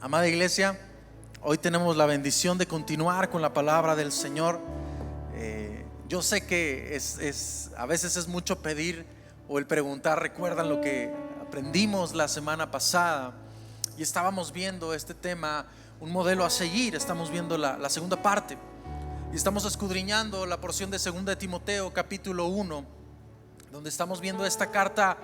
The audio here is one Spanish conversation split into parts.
Amada iglesia, hoy tenemos la bendición de continuar con la palabra del Señor. Yo sé que a veces es mucho pedir o el preguntar. Recuerdan lo que aprendimos la semana pasada y estábamos viendo este tema, un modelo a seguir. Estamos viendo la segunda parte y estamos escudriñando la porción de 2 de Timoteo capítulo 1, donde estamos viendo esta carta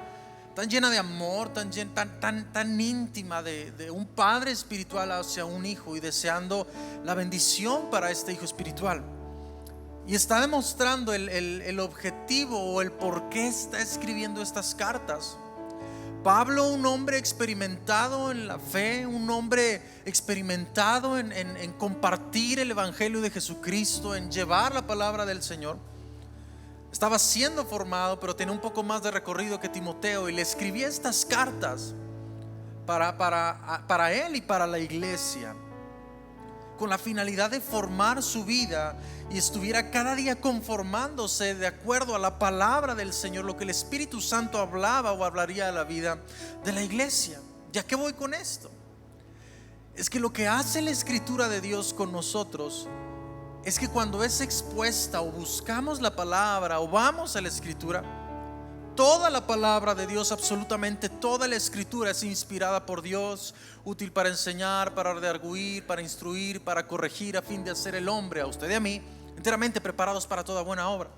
tan llena de amor, tan íntima de un padre espiritual hacia un hijo y deseando la bendición para este hijo espiritual. Y está demostrando el objetivo o el por qué está escribiendo estas cartas. Pablo, un hombre experimentado en la fe, un hombre experimentado en compartir el evangelio de Jesucristo, en llevar la palabra del Señor, estaba siendo formado, pero tenía un poco más de recorrido que Timoteo, y le escribía estas cartas para él y para la iglesia, con la finalidad de formar su vida y estuviera cada día conformándose de acuerdo a la palabra del Señor, lo que el Espíritu Santo hablaba o hablaría a la vida de la iglesia. ¿Ya qué voy con esto? Es que lo que hace la Escritura de Dios con nosotros es que cuando es expuesta o buscamos la palabra o vamos a la Escritura, toda la palabra de Dios, absolutamente toda la Escritura es inspirada por Dios, útil para enseñar, para redarguir, para instruir, para corregir, a fin de hacer el hombre, a usted y a mí, enteramente preparados para toda buena obra.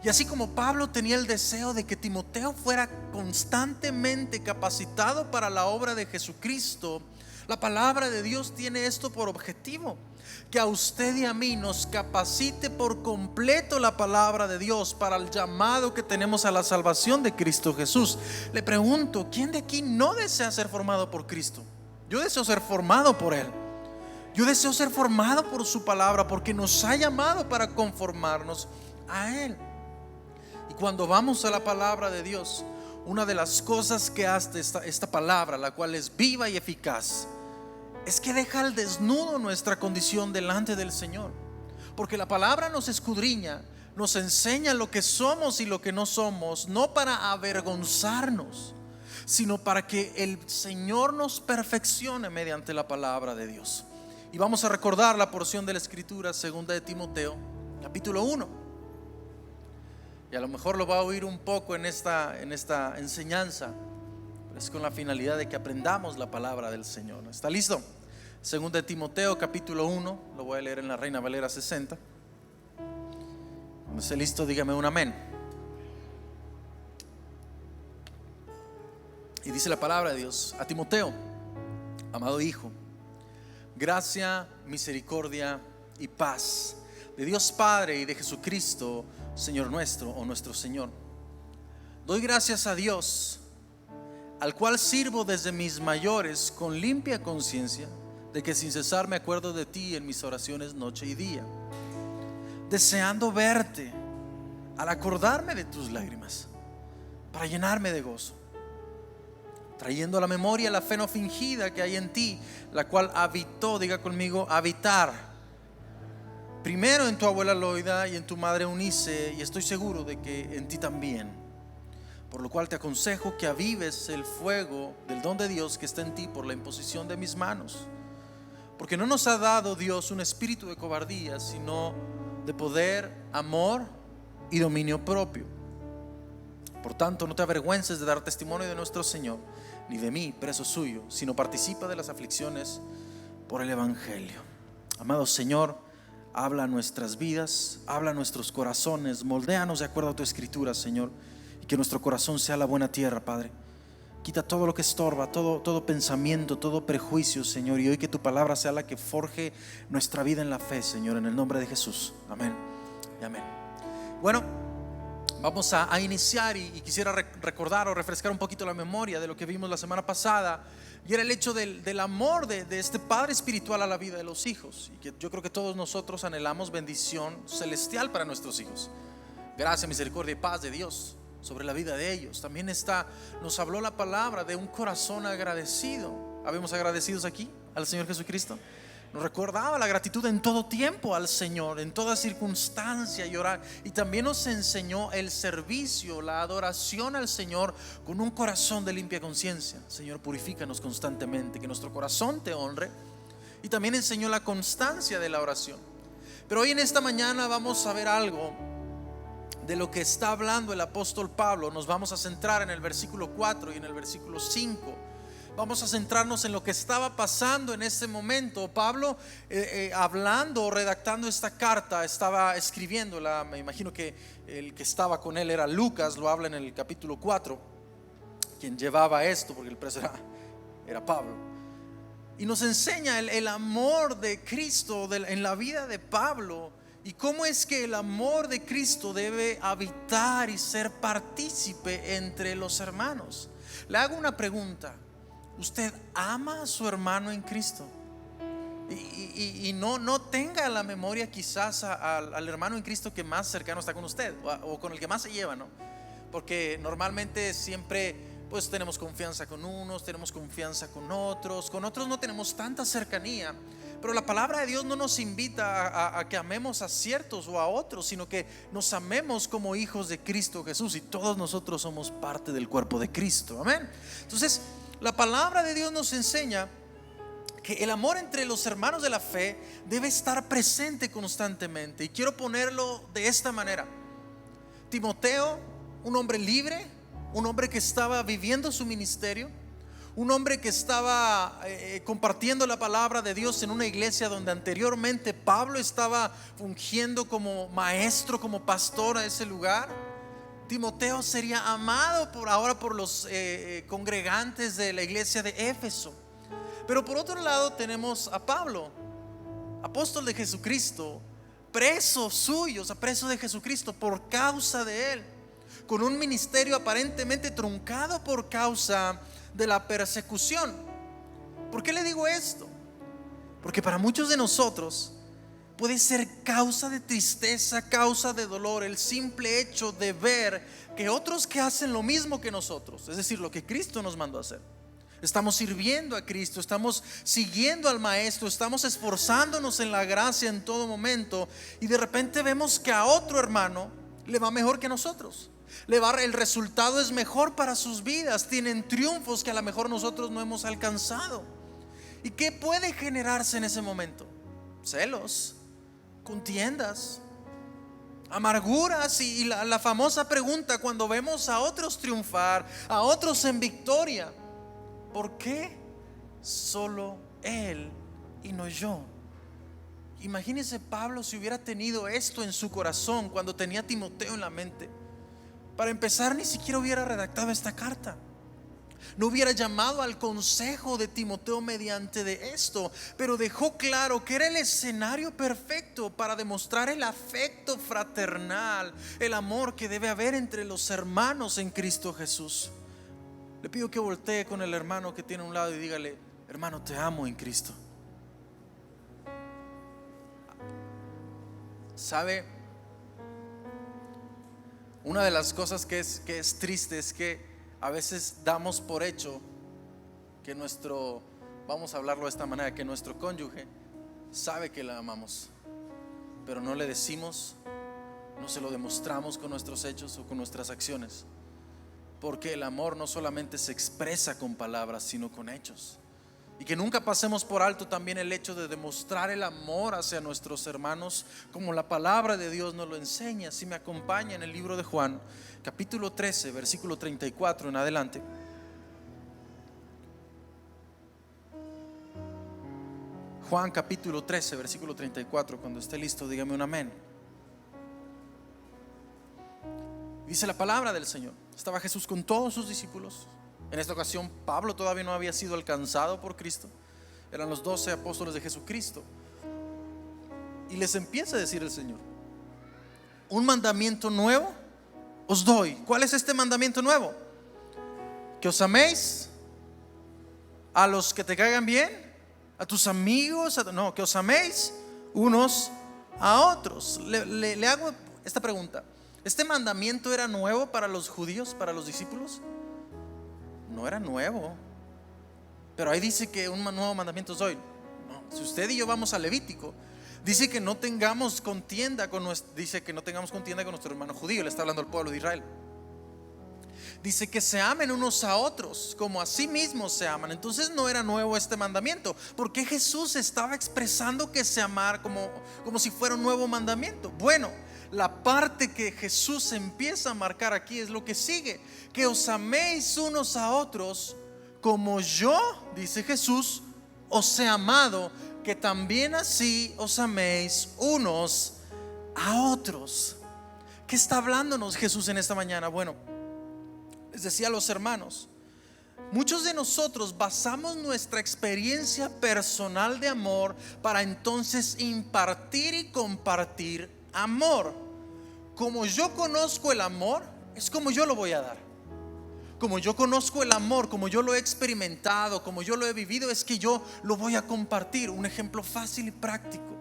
Y así como Pablo tenía el deseo de que Timoteo fuera constantemente capacitado para la obra de Jesucristo, la palabra de Dios tiene esto por objetivo: que a usted y a mí nos capacite por completo la palabra de Dios para el llamado que tenemos a la salvación de Cristo Jesús. Le pregunto, ¿quién de aquí no desea ser formado por Cristo? Yo deseo ser formado por Él. Yo deseo ser formado por su palabra, porque nos ha llamado para conformarnos a Él. Y cuando vamos a la palabra de Dios, una de las cosas que hace esta palabra, la cual es viva y eficaz, es que deja al desnudo nuestra condición delante del Señor. Porque la palabra nos escudriña, nos enseña lo que somos y lo que no somos, no para avergonzarnos, sino para que el Señor nos perfeccione mediante la palabra de Dios. Y vamos a recordar la porción de la Escritura, 2 de Timoteo capítulo 1. Y a lo mejor lo va a oír un poco en esta enseñanza, pero es con la finalidad de que aprendamos la palabra del Señor. ¿Está listo? 2 de Timoteo capítulo 1, lo voy a leer en la Reina Valera 60. Cuando esté listo, dígame un amén. Y dice la palabra de Dios: a Timoteo, amado hijo, gracia, misericordia y paz de Dios Padre y de Jesucristo Señor nuestro, o nuestro Señor. Doy gracias a Dios, al cual sirvo desde mis mayores con limpia conciencia, de que sin cesar me acuerdo de ti en mis oraciones noche y día, deseando verte, al acordarme de tus lágrimas, para llenarme de gozo, trayendo a la memoria la fe no fingida que hay en ti, la cual habitó, diga conmigo, habitar, primero en tu abuela Loida y en tu madre Eunice, y estoy seguro de que en ti también. Por lo cual te aconsejo que avives el fuego del don de Dios que está en ti por la imposición de mis manos. Porque no nos ha dado Dios un espíritu de cobardía, sino de poder, amor y dominio propio. Por tanto, no te avergüences de dar testimonio de nuestro Señor, ni de mí, preso suyo, sino participa de las aflicciones por el evangelio. Amado Señor, habla a nuestras vidas, habla a nuestros corazones, moldéanos de acuerdo a tu escritura, Señor, y que nuestro corazón sea la buena tierra, Padre. Quita todo lo que estorba, todo pensamiento, todo prejuicio, Señor, y hoy que tu palabra sea la que forje nuestra vida en la fe, Señor, en el nombre de Jesús. Amén y amén. Bueno, vamos a iniciar y quisiera recordar o refrescar un poquito la memoria de lo que vimos la semana pasada, y era el hecho del amor de este Padre espiritual a la vida de los hijos, y que yo creo que todos nosotros anhelamos bendición celestial para nuestros hijos. Gracia, misericordia y paz de Dios sobre la vida de ellos. También nos habló la palabra de un corazón agradecido. ¿Habemos agradecidos aquí al Señor Jesucristo? nos recordaba la gratitud en todo tiempo al Señor, en toda circunstancia y orar. Y también nos enseñó el servicio, la adoración al Señor con un corazón de limpia conciencia. Señor, purifícanos constantemente, que nuestro corazón te honre. Y también enseñó la constancia de la oración. Pero hoy en esta mañana vamos a ver algo de lo que está hablando el apóstol Pablo. Nos vamos a centrar en el versículo 4 y en el versículo 5. Vamos a centrarnos en lo que estaba pasando en ese momento. Pablo hablando o redactando esta carta, estaba escribiéndola. Me imagino que el que estaba con él era Lucas, lo habla en el capítulo 4, quien llevaba esto, porque el preso era Pablo. Y nos enseña el amor de Cristo en la vida de Pablo, y cómo es que el amor de Cristo debe habitar y ser partícipe entre los hermanos. Le hago una pregunta: ¿usted ama a su hermano en Cristo? Y no tenga la memoria quizás al hermano en Cristo que más cercano está con usted, o con el que más se lleva, ¿no? Porque normalmente siempre pues tenemos confianza con unos, tenemos confianza con otros no tenemos tanta cercanía. Pero la palabra de Dios no nos invita a que amemos a ciertos o a otros, sino que nos amemos como hijos de Cristo Jesús, y todos nosotros somos parte del cuerpo de Cristo. Amén. Entonces, la palabra de Dios nos enseña que el amor entre los hermanos de la fe debe estar presente constantemente. Y quiero ponerlo de esta manera: Timoteo, un hombre libre, un hombre que estaba viviendo su ministerio, un hombre que estaba compartiendo la palabra de Dios en una iglesia donde anteriormente Pablo estaba fungiendo como maestro, como pastor a ese lugar. Timoteo sería amado ahora por los congregantes de la iglesia de Éfeso. Pero por otro lado tenemos a Pablo, apóstol de Jesucristo, preso suyo, o sea, preso de Jesucristo por causa de él, con un ministerio aparentemente truncado por causa de la persecución. ¿Por qué le digo esto? Porque para muchos de nosotros puede ser causa de tristeza, causa de dolor, el simple hecho de ver que otros que hacen lo mismo que nosotros, es decir, lo que Cristo nos mandó a hacer, estamos sirviendo a Cristo, estamos siguiendo al Maestro, estamos esforzándonos en la gracia en todo momento, y de repente vemos que a otro hermano le va mejor que a nosotros. El resultado es mejor para sus vidas, tienen triunfos que a lo mejor nosotros no hemos alcanzado. ¿Y qué puede generarse en ese momento? Celos, contiendas, amarguras y la famosa pregunta cuando vemos a otros triunfar, a otros en victoria: ¿por qué solo él y no yo? Imagínese Pablo si hubiera tenido esto en su corazón cuando tenía a Timoteo en la mente. Para empezar, ni siquiera hubiera redactado esta carta, no hubiera llamado al consejo de Timoteo mediante de esto, pero dejó claro que era el escenario perfecto para demostrar el afecto fraternal, el amor que debe haber entre los hermanos en Cristo Jesús. Le pido que voltee con el hermano que tiene a un lado y dígale: hermano, te amo en Cristo. ¿Sabe? Una de las cosas que es triste es que a veces damos por hecho que vamos a hablarlo de esta manera, que nuestro cónyuge sabe que la amamos, pero no le decimos, no se lo demostramos con nuestros hechos o con nuestras acciones, porque el amor no solamente se expresa con palabras, sino con hechos. Y que nunca pasemos por alto también el hecho de demostrar el amor hacia nuestros hermanos como la palabra de Dios nos lo enseña. Si me acompaña en el libro de Juan, capítulo 13, versículo 34 en adelante. Juan capítulo 13, versículo 34. Cuando esté listo, dígame un amén. Dice la palabra del Señor: estaba Jesús con todos sus discípulos. En esta ocasión Pablo todavía no había sido alcanzado por Cristo. Eran los 12 apóstoles de Jesucristo. Y les empieza a decir el Señor: un mandamiento nuevo os doy. ¿Cuál es este mandamiento nuevo? Que os améis a los que te caigan bien, a tus amigos, que os améis unos a otros. Le hago esta pregunta: ¿este mandamiento era nuevo para los judíos, para los discípulos? No era nuevo, pero ahí dice que un nuevo mandamiento os doy. Si usted y yo vamos a Levítico, dice que no tengamos contienda con nuestro hermano judío. Le está hablando al pueblo de Israel. Dice que se amen unos a otros como a sí mismos se aman. Entonces no era nuevo este mandamiento, porque Jesús estaba expresando que se amara como si fuera un nuevo mandamiento. Bueno, la parte que Jesús empieza a marcar aquí es lo que sigue: que os améis unos a otros como yo, dice Jesús, os he amado, que también así os améis unos a otros. ¿Qué está hablándonos Jesús en esta mañana? Bueno, les decía a los hermanos, muchos de nosotros basamos nuestra experiencia personal de amor para entonces impartir y compartir amor. Como yo conozco el amor, es como yo lo voy a dar. Como yo conozco el amor, como yo lo he experimentado, como yo lo he vivido, es que yo lo voy a compartir. Un ejemplo fácil y práctico: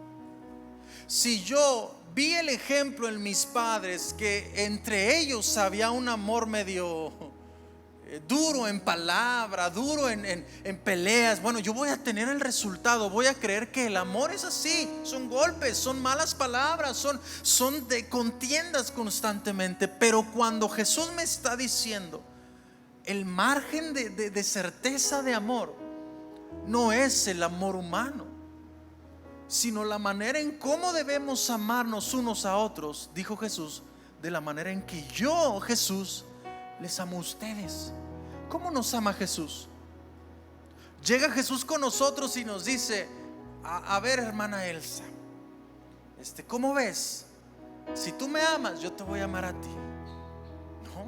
si yo vi el ejemplo en mis padres que entre ellos había un amor medio duro en palabra, duro en peleas, bueno, yo voy a tener el resultado. Voy a creer que el amor es así: son golpes, son malas palabras, son de contiendas constantemente. Pero cuando Jesús me está diciendo el margen de certeza de amor no es el amor humano, sino la manera en cómo debemos amarnos unos a otros, dijo Jesús, de la manera en que yo, Jesús, les amo a ustedes. ¿Cómo nos ama Jesús? Llega Jesús con nosotros y nos dice: a ver, hermana Elsa, ¿cómo ves? Si tú me amas, yo te voy a amar a ti. No.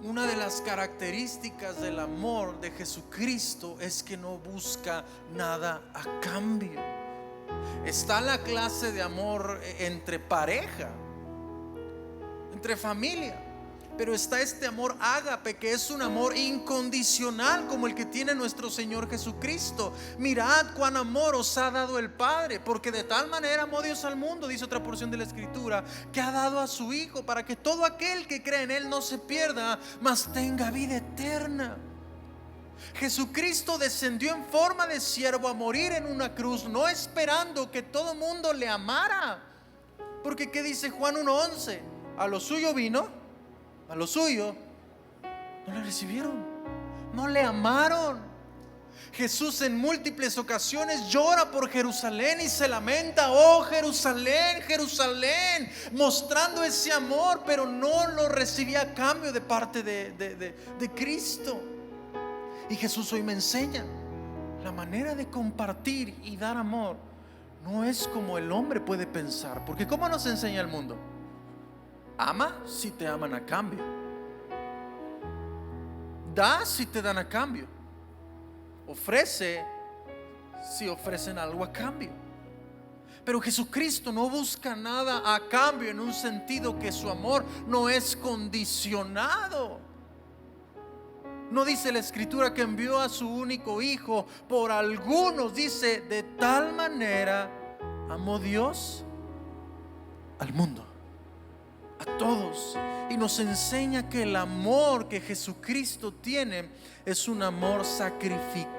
Una de las características del amor de Jesucristo es que no busca nada a cambio. Está la clase de amor entre pareja, entre familia, pero está este amor ágape, que es un amor incondicional, como el que tiene nuestro Señor Jesucristo. Mirad cuán amor os ha dado el Padre, porque de tal manera amó Dios al mundo, dice otra porción de la Escritura, que ha dado a su Hijo, para que todo aquel que cree en Él no se pierda, mas tenga vida eterna. Jesucristo descendió en forma de siervo a morir en una cruz, no esperando que todo mundo le amara, porque ¿qué dice Juan 1:11? A lo suyo vino, a lo suyo no le recibieron, no le amaron. Jesús en múltiples ocasiones llora por Jerusalén y se lamenta: oh Jerusalén, Jerusalén, mostrando ese amor, pero no lo recibía a cambio de parte de Cristo. Y Jesús hoy me enseña: la manera de compartir y dar amor no es como el hombre puede pensar. Porque ¿cómo nos enseña el mundo? Ama si te aman a cambio, da si te dan a cambio, ofrece si ofrecen algo a cambio. Pero Jesucristo no busca nada a cambio, en un sentido que su amor no es condicionado. No dice la Escritura que envió a su único Hijo por algunos. Dice: de tal manera amó Dios al mundo, a todos. Y nos enseña que el amor que Jesucristo tiene es un amor sacrificial.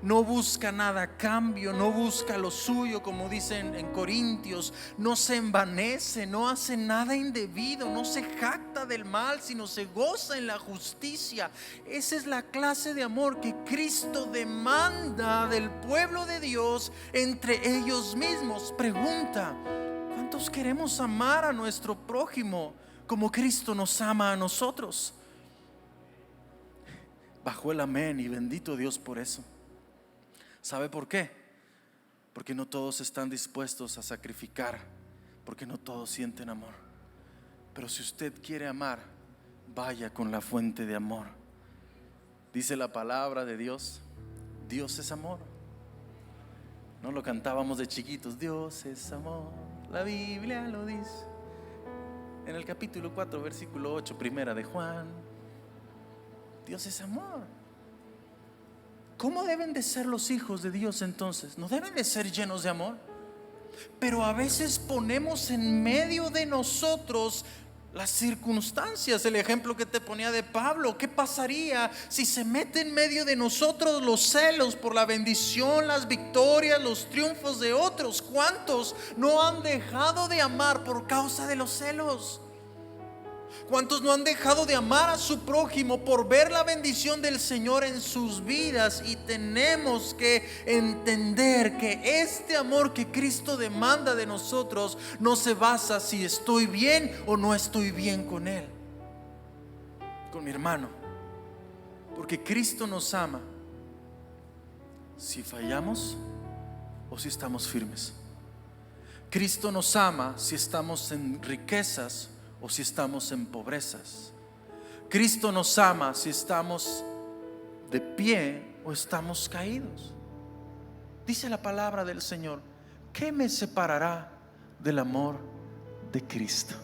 No busca nada a cambio, no busca lo suyo, como dicen en Corintios. No se envanece, no hace nada indebido, no se jacta del mal, sino se goza en la justicia. Esa es la clase de amor que Cristo demanda del pueblo de Dios entre ellos mismos. Pregunta: ¿cuántos queremos amar a nuestro prójimo como Cristo nos ama a nosotros? Bajó el amén y bendito Dios por eso. ¿Sabe por qué? Porque no todos están dispuestos a sacrificar, porque no todos sienten amor. Pero si usted quiere amar, vaya con la fuente de amor. Dice la palabra de Dios: Dios es amor. No lo cantábamos de chiquitos: Dios es amor. La Biblia lo dice en el capítulo 4, versículo 8, primera de Juan. Dios es amor. ¿Cómo deben de ser los hijos de Dios entonces? ¿No deben de ser llenos de amor? Pero a veces ponemos en medio de nosotros las circunstancias. El ejemplo que te ponía de Pablo, ¿qué pasaría si se mete en medio de nosotros los celos por la bendición, las victorias, los triunfos de otros? ¿Cuántos no han dejado de amar por causa de los celos? ¿Cuántos no han dejado de amar a su prójimo por ver la bendición del Señor en sus vidas? Y tenemos que entender que este amor que Cristo demanda de nosotros no se basa si estoy bien o no estoy bien con Él, con mi hermano. Porque Cristo nos ama si fallamos o si estamos firmes. Cristo nos ama si estamos en riquezas o si estamos en pobrezas. Cristo nos ama si estamos de pie o estamos caídos. Dice la palabra del Señor: ¿qué me separará del amor de Cristo?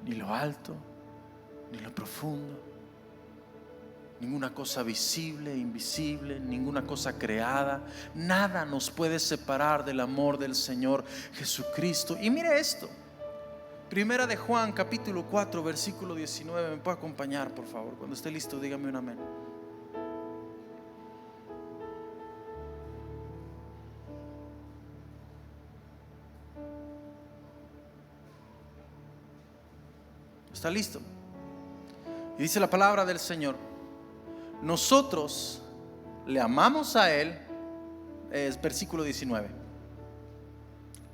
Ni lo alto, ni lo profundo, ninguna cosa visible, invisible, ninguna cosa creada. Nada nos puede separar del amor del Señor Jesucristo. Y mire esto, Primera de Juan capítulo 4 versículo 19. ¿Me puede acompañar, por favor? Cuando esté listo, dígame un amén. ¿Está listo? Y dice la palabra del Señor: nosotros le amamos a Él. Es versículo 19,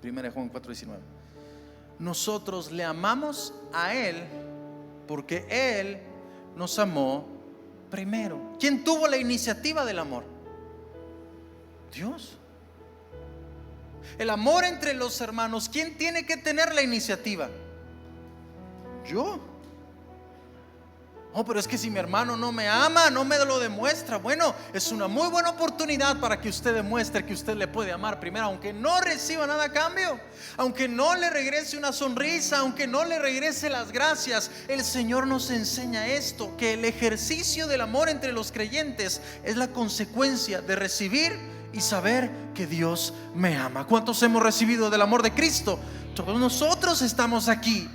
Primera de Juan 4, 19. Nosotros le amamos a Él porque Él nos amó primero. ¿Quién tuvo la iniciativa del amor? Dios. El amor entre los hermanos, ¿quién tiene que tener la iniciativa? Yo. Oh, pero es que si mi hermano no me ama, no me lo demuestra. Bueno, es una muy buena oportunidad para que usted demuestre que usted le puede amar primero, aunque no reciba nada a cambio, aunque no le regrese una sonrisa, aunque no le regrese las gracias. El Señor nos enseña esto, que el ejercicio del amor entre los creyentes es la consecuencia de recibir y saber que Dios me ama. ¿Cuántos hemos recibido del amor de Cristo? Todos nosotros estamos aquí.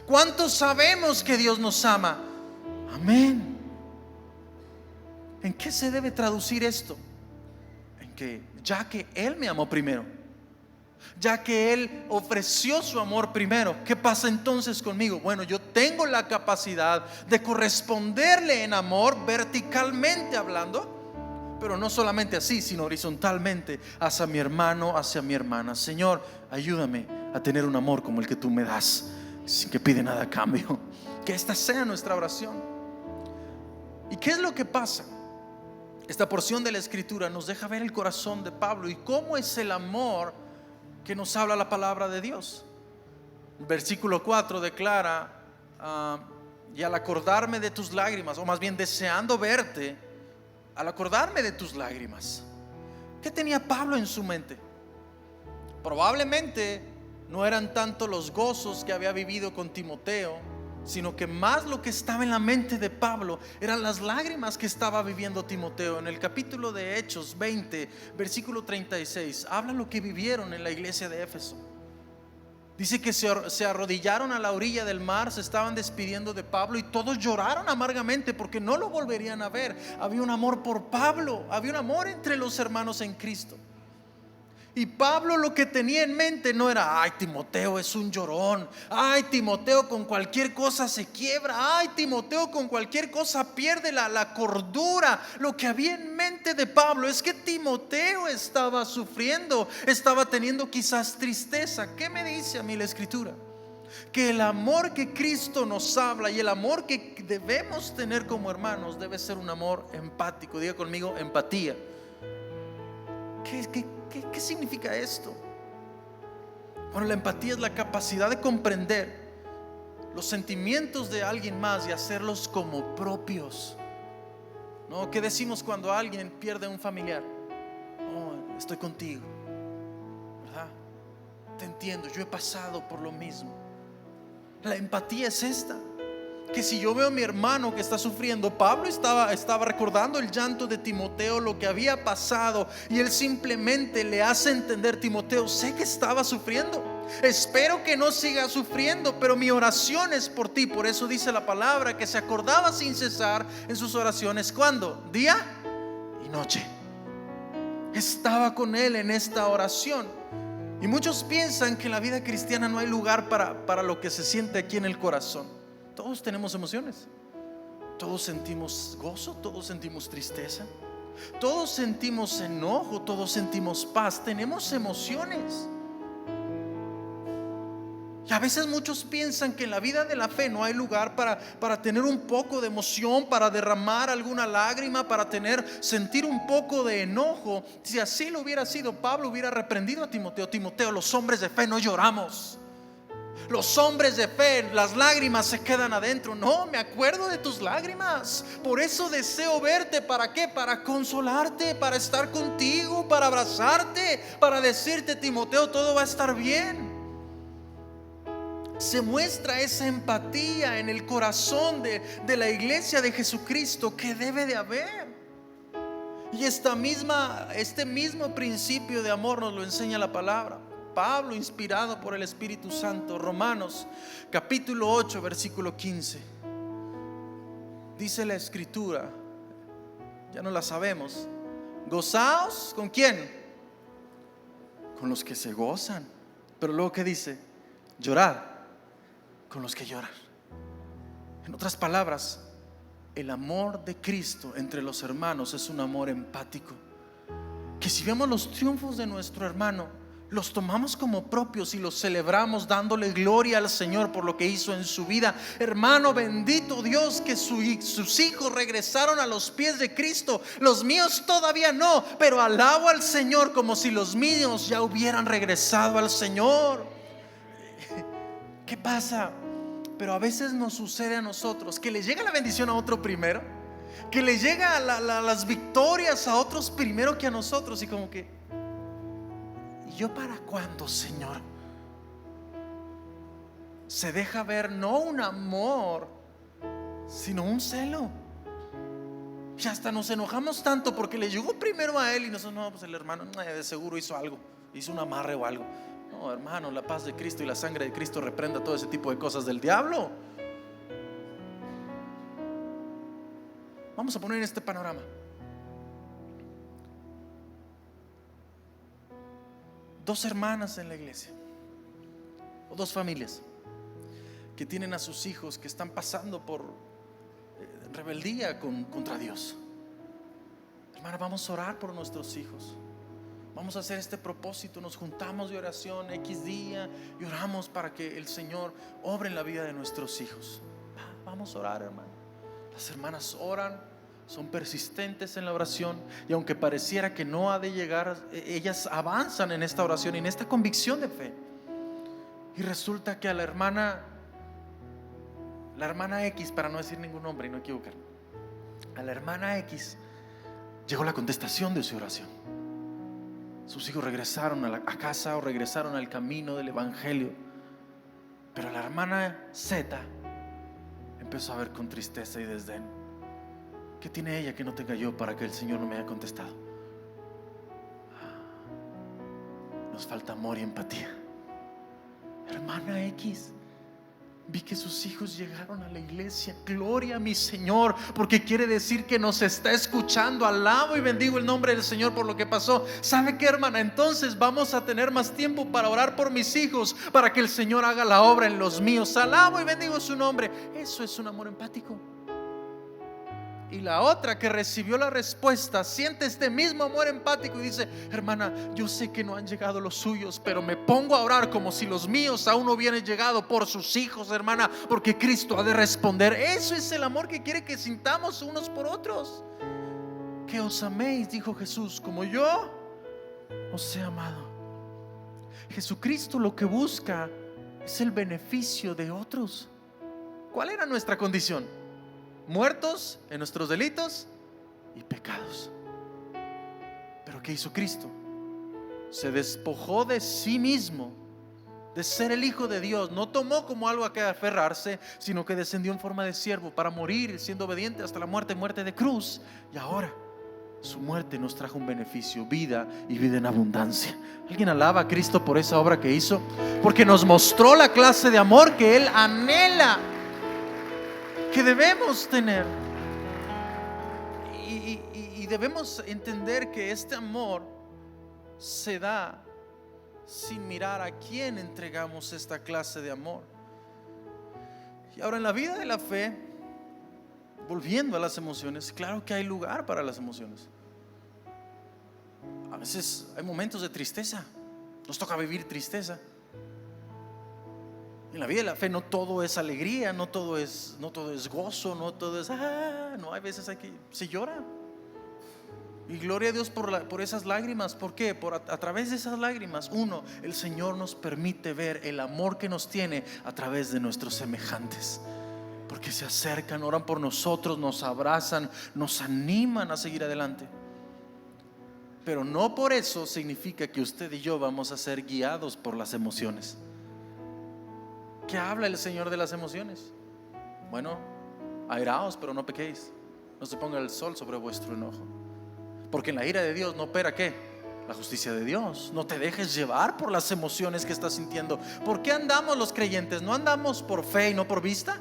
¿Cuántos sabemos que Dios nos ama? Amén. ¿En qué se debe traducir esto? En que ya que Él me amó primero, ya que Él ofreció su amor primero, ¿qué pasa entonces conmigo? Bueno, yo tengo la capacidad de corresponderle en amor, verticalmente hablando, pero no solamente así, sino horizontalmente hacia mi hermano, hacia mi hermana. Señor, ayúdame a tener un amor como el que tú me das, sin que pide nada a cambio. Que esta sea nuestra oración. ¿Y qué es lo que pasa? Esta porción de la Escritura nos deja ver el corazón de Pablo y cómo es el amor que nos habla la palabra de Dios. El versículo 4 declara: y al acordarme de tus lágrimas, o más bien deseando verte, al acordarme de tus lágrimas. ¿Qué tenía Pablo en su mente? Probablemente no eran tanto los gozos que había vivido con Timoteo, sino que más lo que estaba en la mente de Pablo eran las lágrimas que estaba viviendo Timoteo. En el capítulo de Hechos 20 versículo 36 habla lo que vivieron en la iglesia de Éfeso. Dice que se arrodillaron a la orilla del mar, se estaban despidiendo de Pablo y todos lloraron amargamente porque no lo volverían a ver. Había un amor por Pablo, había un amor entre los hermanos en Cristo. Y Pablo lo que tenía en mente no era: ay, Timoteo es un llorón, ay, Timoteo con cualquier cosa se quiebra, ay, Timoteo con cualquier cosa pierde la cordura. Lo que había en mente de Pablo es que Timoteo estaba sufriendo, estaba teniendo quizás tristeza. ¿Qué me dice a mí la Escritura? Que el amor que Cristo nos habla y el amor que debemos tener como hermanos debe ser un amor empático. Diga conmigo: empatía. ¿Qué significa esto? Bueno, la empatía es la capacidad de comprender los sentimientos de alguien más y hacerlos como propios. ¿No? ¿Qué decimos cuando alguien pierde un familiar? Oh, estoy contigo, ¿verdad? Te entiendo, yo he pasado por lo mismo. La empatía es esta: que si yo veo a mi hermano que está sufriendo, Pablo estaba recordando el llanto de Timoteo, lo que había pasado, y él simplemente le hace entender: Timoteo, sé que estaba sufriendo, Espero que no sigas sufriendo, pero mi oración es por ti. Por eso dice la palabra que se acordaba sin cesar en sus oraciones. ¿Cuándo? Día y noche. Estaba con él en esta oración. Y muchos piensan que en la vida cristiana no hay lugar para lo que se siente aquí en el corazón. Todos tenemos emociones. Todos sentimos gozo, todos sentimos tristeza, todos sentimos enojo, todos sentimos paz. Tenemos emociones. Y a veces muchos piensan que en la vida de la fe no hay lugar para tener un poco de emoción, para derramar alguna lágrima, para sentir un poco de enojo. Si así lo hubiera sido, Pablo hubiera reprendido a Timoteo: Timoteo, los hombres de fe no lloramos. Los hombres de fe, las lágrimas se quedan adentro. No, me acuerdo de tus lágrimas. Por eso deseo verte. ¿Para qué? Para consolarte, para estar contigo, para abrazarte, para decirte: Timoteo, todo va a estar bien. Se muestra esa empatía en el corazón de la iglesia de Jesucristo que debe de haber. Y este mismo principio de amor nos lo enseña la palabra. Pablo, inspirado por el Espíritu Santo, Romanos capítulo 8 versículo 15, dice la escritura, ya no la sabemos: gozaos, ¿con quién? Con los que se gozan. Pero luego, ¿qué dice? Llorad con los que lloran. En otras palabras, el amor de Cristo entre los hermanos es un amor empático, que si vemos los triunfos de nuestro hermano, los tomamos como propios y los celebramos dándole gloria al Señor por lo que hizo en su vida. Hermano, bendito Dios que sus hijos regresaron a los pies de Cristo. Los míos todavía no, pero alabo al Señor como si los míos ya hubieran regresado al Señor. ¿Qué pasa? Pero a veces nos sucede a nosotros que le llega la bendición a otro primero, que le llega las victorias a otros primero que a nosotros, y como que: ¿y yo para cuándo, Señor? Se deja ver no un amor, sino un celo. Y hasta nos enojamos tanto porque le llegó primero a él y nosotros: no, pues el hermano de seguro hizo algo, hizo un amarre o algo. No, hermano, la paz de Cristo y la sangre de Cristo reprenda todo ese tipo de cosas del diablo. Vamos a poner este panorama. Dos hermanas en la iglesia, o dos familias que tienen a sus hijos que están pasando por rebeldía contra Dios. Hermana, vamos a orar por nuestros hijos. Vamos a hacer este propósito, nos juntamos de oración X día y oramos para que el Señor obre en la vida de nuestros hijos. Vamos a orar, hermano. Las hermanas oran, son persistentes en la oración, y aunque pareciera que no ha de llegar, ellas avanzan en esta oración y en esta convicción de fe. Y resulta que a la hermana X, para no decir ningún nombre y no equivocar, a la hermana X llegó la contestación de su oración. Sus hijos regresaron a casa, o regresaron al camino del evangelio. Pero la hermana Z empezó a ver con tristeza y desdén: ¿qué tiene ella que no tenga yo para que el Señor no me haya contestado? Nos falta amor y empatía. Hermana X, vi que sus hijos llegaron a la iglesia. Gloria a mi Señor, porque quiere decir que nos está escuchando. Alabo y bendigo el nombre del Señor por lo que pasó. ¿Sabe qué, hermana? Entonces vamos a tener más tiempo para orar por mis hijos, para que el Señor haga la obra en los míos. Alabo y bendigo su nombre. Eso es un amor empático. Y la otra, que recibió la respuesta, siente este mismo amor empático y dice: hermana, yo sé que no han llegado los suyos, pero me pongo a orar como si los míos aún no hubieran llegado por sus hijos, hermana, porque Cristo ha de responder. Eso es el amor que quiere que sintamos unos por otros. Que os améis, dijo Jesús, como yo os he amado. Jesucristo lo que busca es el beneficio de otros. ¿Cuál era nuestra condición? Muertos en nuestros delitos y pecados. Pero ¿qué hizo Cristo? Se despojó de sí mismo, de ser el Hijo de Dios. No tomó como algo a que aferrarse, sino que descendió en forma de siervo para morir, siendo obediente hasta la muerte de cruz. Y ahora Su muerte nos trajo un beneficio, vida y vida en abundancia. ¿Alguien alaba a Cristo por esa obra que hizo? Porque nos mostró la clase de amor que Él anhela, que debemos tener. Y debemos entender que este amor se da sin mirar a quién entregamos esta clase de amor. Y ahora, en la vida de la fe, volviendo a las emociones, claro que hay lugar para las emociones. A veces hay momentos de tristeza, nos toca vivir tristeza. En la vida de la fe no todo es alegría, no todo es gozo, no todo es no, hay veces aquí se llora. Y gloria a Dios por esas lágrimas. ¿Por qué? A través de esas lágrimas, el Señor nos permite ver el amor que nos tiene a través de nuestros semejantes, porque se acercan, oran por nosotros, nos abrazan, nos animan a seguir adelante. Pero no por eso significa que usted y yo vamos a ser guiados por las emociones. ¿Qué habla el Señor de las emociones? Bueno, airaos, pero no pequéis. No se ponga el sol sobre vuestro enojo, porque en la ira de Dios no opera ¿qué? La justicia de Dios. No te dejes llevar por las emociones que estás sintiendo. ¿Por qué andamos los creyentes? ¿No andamos por fe y no por vista?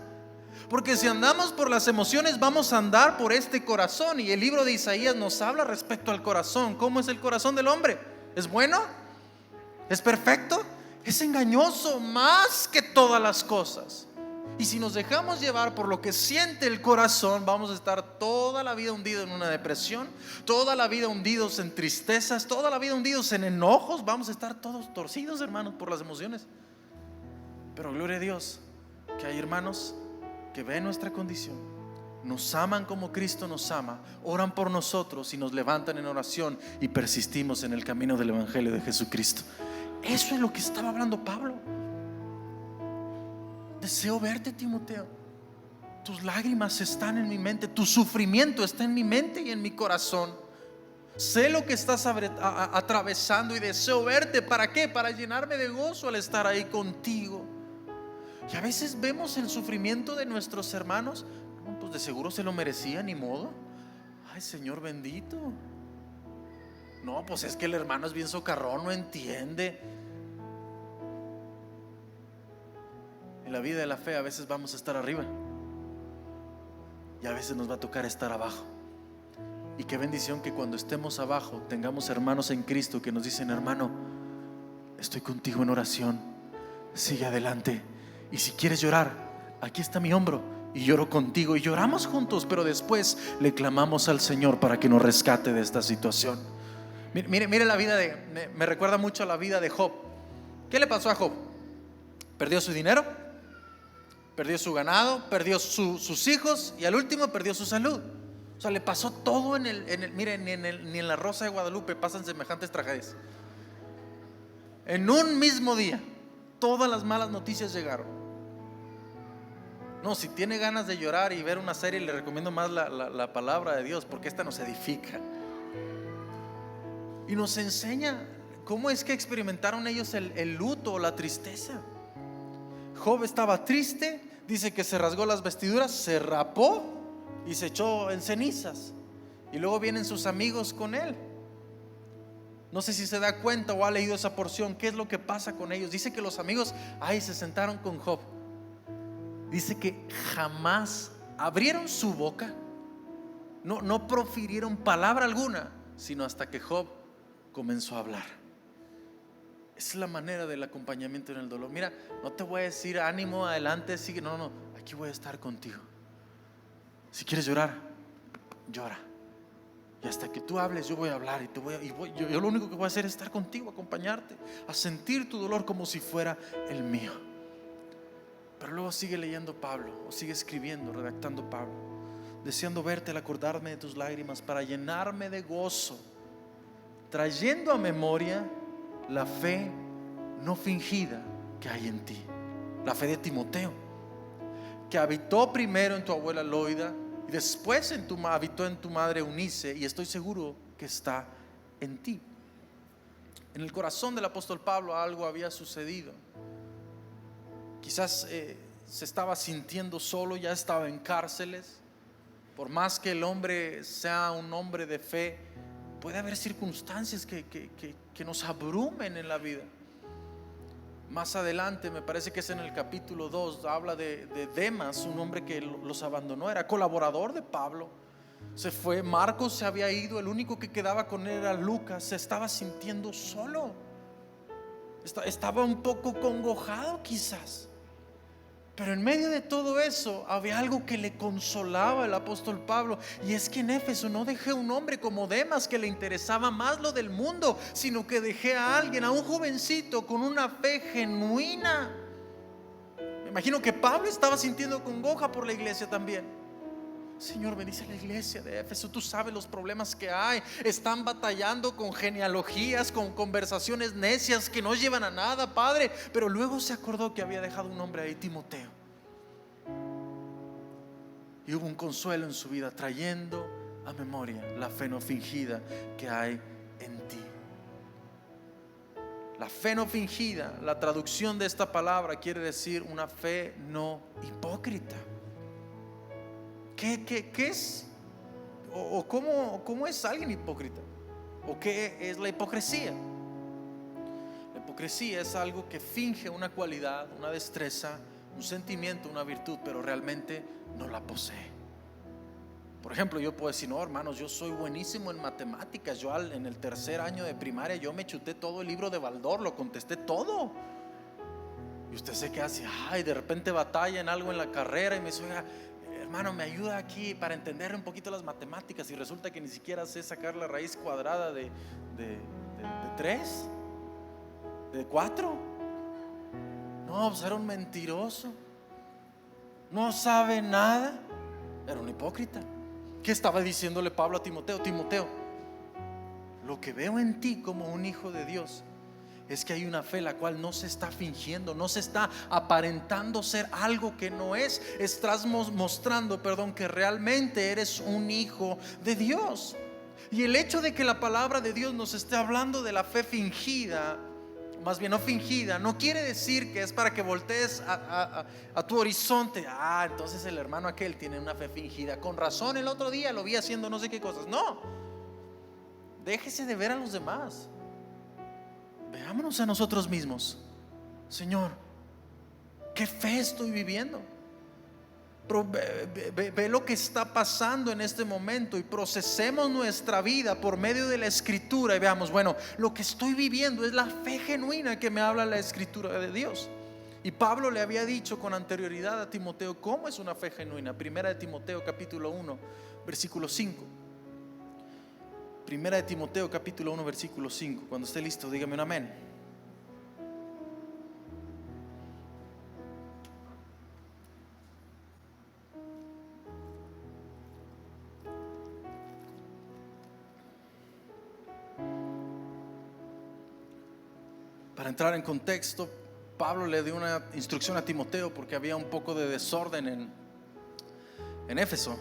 Porque si andamos por las emociones, vamos a andar por este corazón. Y el libro de Isaías nos habla respecto al corazón. ¿Cómo es el corazón del hombre? ¿Es bueno? ¿Es perfecto? Es engañoso más que todas las cosas. Y si nos dejamos llevar por lo que siente el corazón, vamos a estar toda la vida hundidos en una depresión, toda la vida hundidos en tristezas, toda la vida hundidos en enojos. Vamos a estar todos torcidos, hermanos, por las emociones. Pero gloria a Dios que hay hermanos que ven nuestra condición, nos aman como Cristo nos ama, oran por nosotros y nos levantan en oración, y persistimos en el camino del Evangelio de Jesucristo. Eso es lo que estaba hablando Pablo. Deseo verte, Timoteo. Tus lágrimas están en mi mente, tu sufrimiento está en mi mente y en mi corazón. Sé lo que estás atravesando y deseo verte. ¿Para qué? Para llenarme de gozo al estar ahí contigo. Y a veces vemos el sufrimiento de nuestros hermanos. No, pues de seguro se lo merecía, ni modo. Ay, Señor bendito. No, pues es que el hermano es bien socarrón, no entiende. En la vida de la fe a veces vamos a estar arriba y a veces nos va a tocar estar abajo. Y qué bendición que cuando estemos abajo tengamos hermanos en Cristo que nos dicen: hermano, estoy contigo en oración, sigue adelante. Y si quieres llorar, aquí está mi hombro y lloro contigo, y lloramos juntos, pero después le clamamos al Señor para que nos rescate de esta situación. Mire la vida me recuerda mucho a la vida de Job. ¿Qué le pasó a Job? Perdió su dinero, perdió su ganado, perdió sus hijos, y al último perdió su salud. O sea, le pasó todo miren, ni en la Rosa de Guadalupe pasan semejantes tragedias. En un mismo día, todas las malas noticias llegaron. No, si tiene ganas de llorar y ver una serie, le recomiendo más la palabra de Dios, porque esta nos edifica y nos enseña cómo es que experimentaron ellos el luto o la tristeza. Job estaba triste, dice que se rasgó las vestiduras, se rapó y se echó en cenizas. Y luego vienen sus amigos con él. No sé si se da cuenta o ha leído esa porción. ¿Qué es lo que pasa con ellos? Dice que los amigos ahí se sentaron con Job. Dice que jamás abrieron su boca, no profirieron palabra alguna, sino hasta que Job comenzó a hablar. Es la manera del acompañamiento en el dolor. Mira, no te voy a decir ánimo, adelante, sigue. No, aquí voy a estar contigo. Si quieres llorar, llora. Y hasta que tú hables, yo voy a hablar. Yo lo único que voy a hacer es estar contigo, acompañarte, a sentir tu dolor como si fuera el mío. Pero luego sigue leyendo Pablo, o sigue escribiendo, redactando Pablo: deseando verte al acordarme de tus lágrimas, para llenarme de gozo, trayendo a memoria la fe no fingida que hay en ti. La fe de Timoteo, que habitó primero en tu abuela Loida y después habitó en tu madre Eunice, y estoy seguro que está en ti. En el corazón del apóstol Pablo algo había sucedido. Quizás se estaba sintiendo solo, ya estaba en cárceles. Por más que el hombre sea un hombre de fe, puede haber circunstancias que nos abrumen en la vida. Más adelante, me parece que es en el capítulo 2, habla de Demas, un hombre que los abandonó, era colaborador de Pablo. Se fue, Marcos se había ido, el único que quedaba con él era Lucas. Se estaba sintiendo solo, estaba un poco congojado quizás. Pero en medio de todo eso había algo que le consolaba al apóstol Pablo, y es que en Éfeso no dejé un hombre como Demas que le interesaba más lo del mundo, sino que dejé a alguien, a un jovencito con una fe genuina. Me imagino que Pablo estaba sintiendo congoja por la iglesia también. Señor, bendice a la iglesia de Éfeso. Tú sabes los problemas que hay. Están batallando con genealogías, con conversaciones necias que no llevan a nada, Padre. Pero luego se acordó que había dejado un hombre ahí, Timoteo, y hubo un consuelo en su vida, trayendo a memoria la fe no fingida que hay en ti. La fe no fingida, la traducción de esta palabra quiere decir una fe no hipócrita. ¿Qué es? ¿O cómo es alguien hipócrita? ¿O qué es la hipocresía? La hipocresía es algo que finge una cualidad, una destreza, un sentimiento, una virtud, pero realmente no la posee. Por ejemplo, yo puedo decir: no, hermanos, yo soy buenísimo en matemáticas. Yo en el tercer año de primaria yo me chuté todo el libro de Baldor, lo contesté todo. Y usted se queda así, de repente batalla en algo en la carrera y me dice: oiga, hermano, me ayuda aquí para entender un poquito las matemáticas. Y resulta que ni siquiera sé sacar la raíz cuadrada de 3, de 4. No, pues era un mentiroso, no sabe nada, era un hipócrita. ¿Qué estaba diciéndole Pablo a Timoteo? Timoteo, lo que veo en ti como un hijo de Dios es que hay una fe la cual no se está fingiendo, no se está aparentando ser algo que no es. Estás mostrando, que realmente eres un hijo de Dios. Y el hecho de que la palabra de Dios nos esté hablando de la fe fingida, más bien no fingida, no quiere decir que es para que voltees a tu horizonte. Entonces el hermano aquel tiene una fe fingida, con razón el otro día lo vi haciendo no sé qué cosas. No, déjese de ver a los demás, veámonos a nosotros mismos. Señor, ¿qué fe estoy viviendo? Ve lo que está pasando en este momento y procesemos nuestra vida por medio de la Escritura y veamos, bueno, lo que estoy viviendo es la fe genuina que me habla la Escritura de Dios. Y Pablo le había dicho con anterioridad a Timoteo cómo es una fe genuina. Primera de Timoteo capítulo 1 versículo 5. Primera de Timoteo capítulo 1 versículo 5. Cuando esté listo, dígame un amén. Para entrar en contexto, Pablo le dio una instrucción a Timoteo porque había un poco de desorden en Éfeso.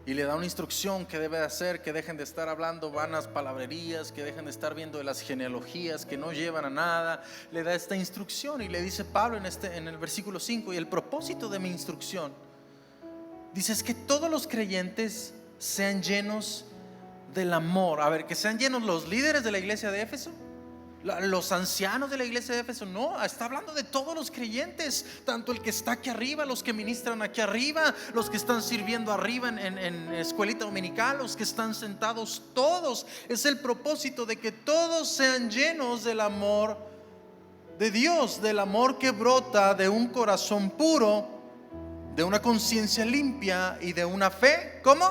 Y le da una instrucción que debe de hacer, que dejen de estar hablando vanas palabrerías, que dejen de estar viendo de las genealogías que no llevan a nada. Le da esta instrucción y le dice Pablo en el versículo 5: y el propósito de mi instrucción, dice, es que todos los creyentes sean llenos del amor. A ver, que sean llenos los líderes de la iglesia de Éfeso, los ancianos de la iglesia de Éfeso. No, está hablando de todos los creyentes, tanto el que está aquí arriba, los que ministran aquí arriba, los que están sirviendo arriba en escuelita dominical, los que están sentados, todos. Es el propósito de que todos sean llenos del amor de Dios, del amor que brota de un corazón puro, de una conciencia limpia y de una fe, ¿cómo?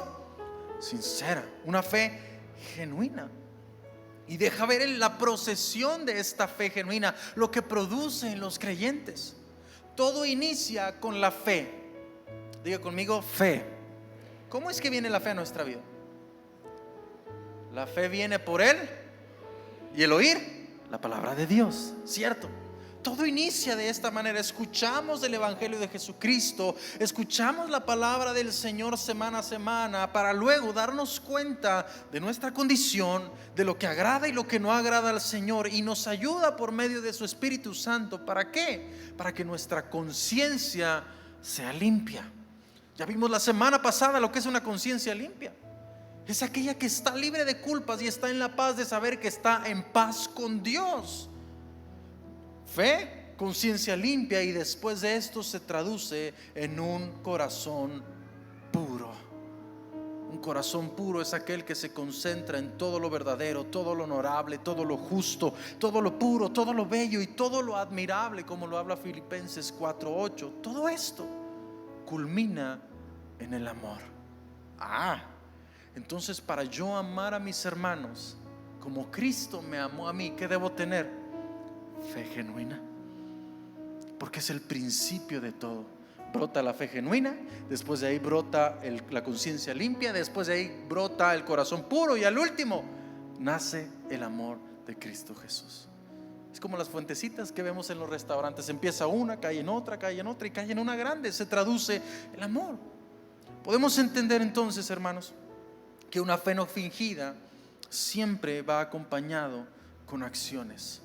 Sincera, una fe genuina. Y deja ver en la procesión de esta fe genuina lo que produce en los creyentes. Todo inicia con la fe. Diga conmigo, fe. ¿Cómo es que viene la fe a nuestra vida? La fe viene por él y el oír la palabra de Dios, ¿cierto? Todo inicia de esta manera. Escuchamos el evangelio de Jesucristo, escuchamos la palabra del Señor semana a semana, para luego darnos cuenta de nuestra condición, de lo que agrada y lo que no agrada al Señor, y nos ayuda por medio de su Espíritu Santo. ¿Para qué? Para que nuestra conciencia sea limpia. Ya vimos la semana pasada lo que es una conciencia limpia. Es aquella que está libre de culpas y está en la paz de saber que está en paz con Dios. Fe, conciencia limpia, y después de esto se traduce en un corazón puro. Un corazón puro es aquel que se concentra en todo lo verdadero, todo lo honorable, todo lo justo, todo lo puro, todo lo bello y todo lo admirable, como lo habla Filipenses 4:8. Todo esto culmina en el amor. Entonces, para yo amar a mis hermanos como Cristo me amó a mí, ¿qué debo tener? Fe genuina, porque es el principio de todo. Brota la fe genuina, después de ahí brota la conciencia limpia, después de ahí brota el corazón puro, y al último nace el amor de Cristo Jesús. Es como las fuentecitas que vemos en los restaurantes. Empieza una, cae en otra, cae en otra y cae en una grande. Se traduce el amor. Podemos entender entonces, hermanos, que una fe no fingida siempre va acompañado con acciones.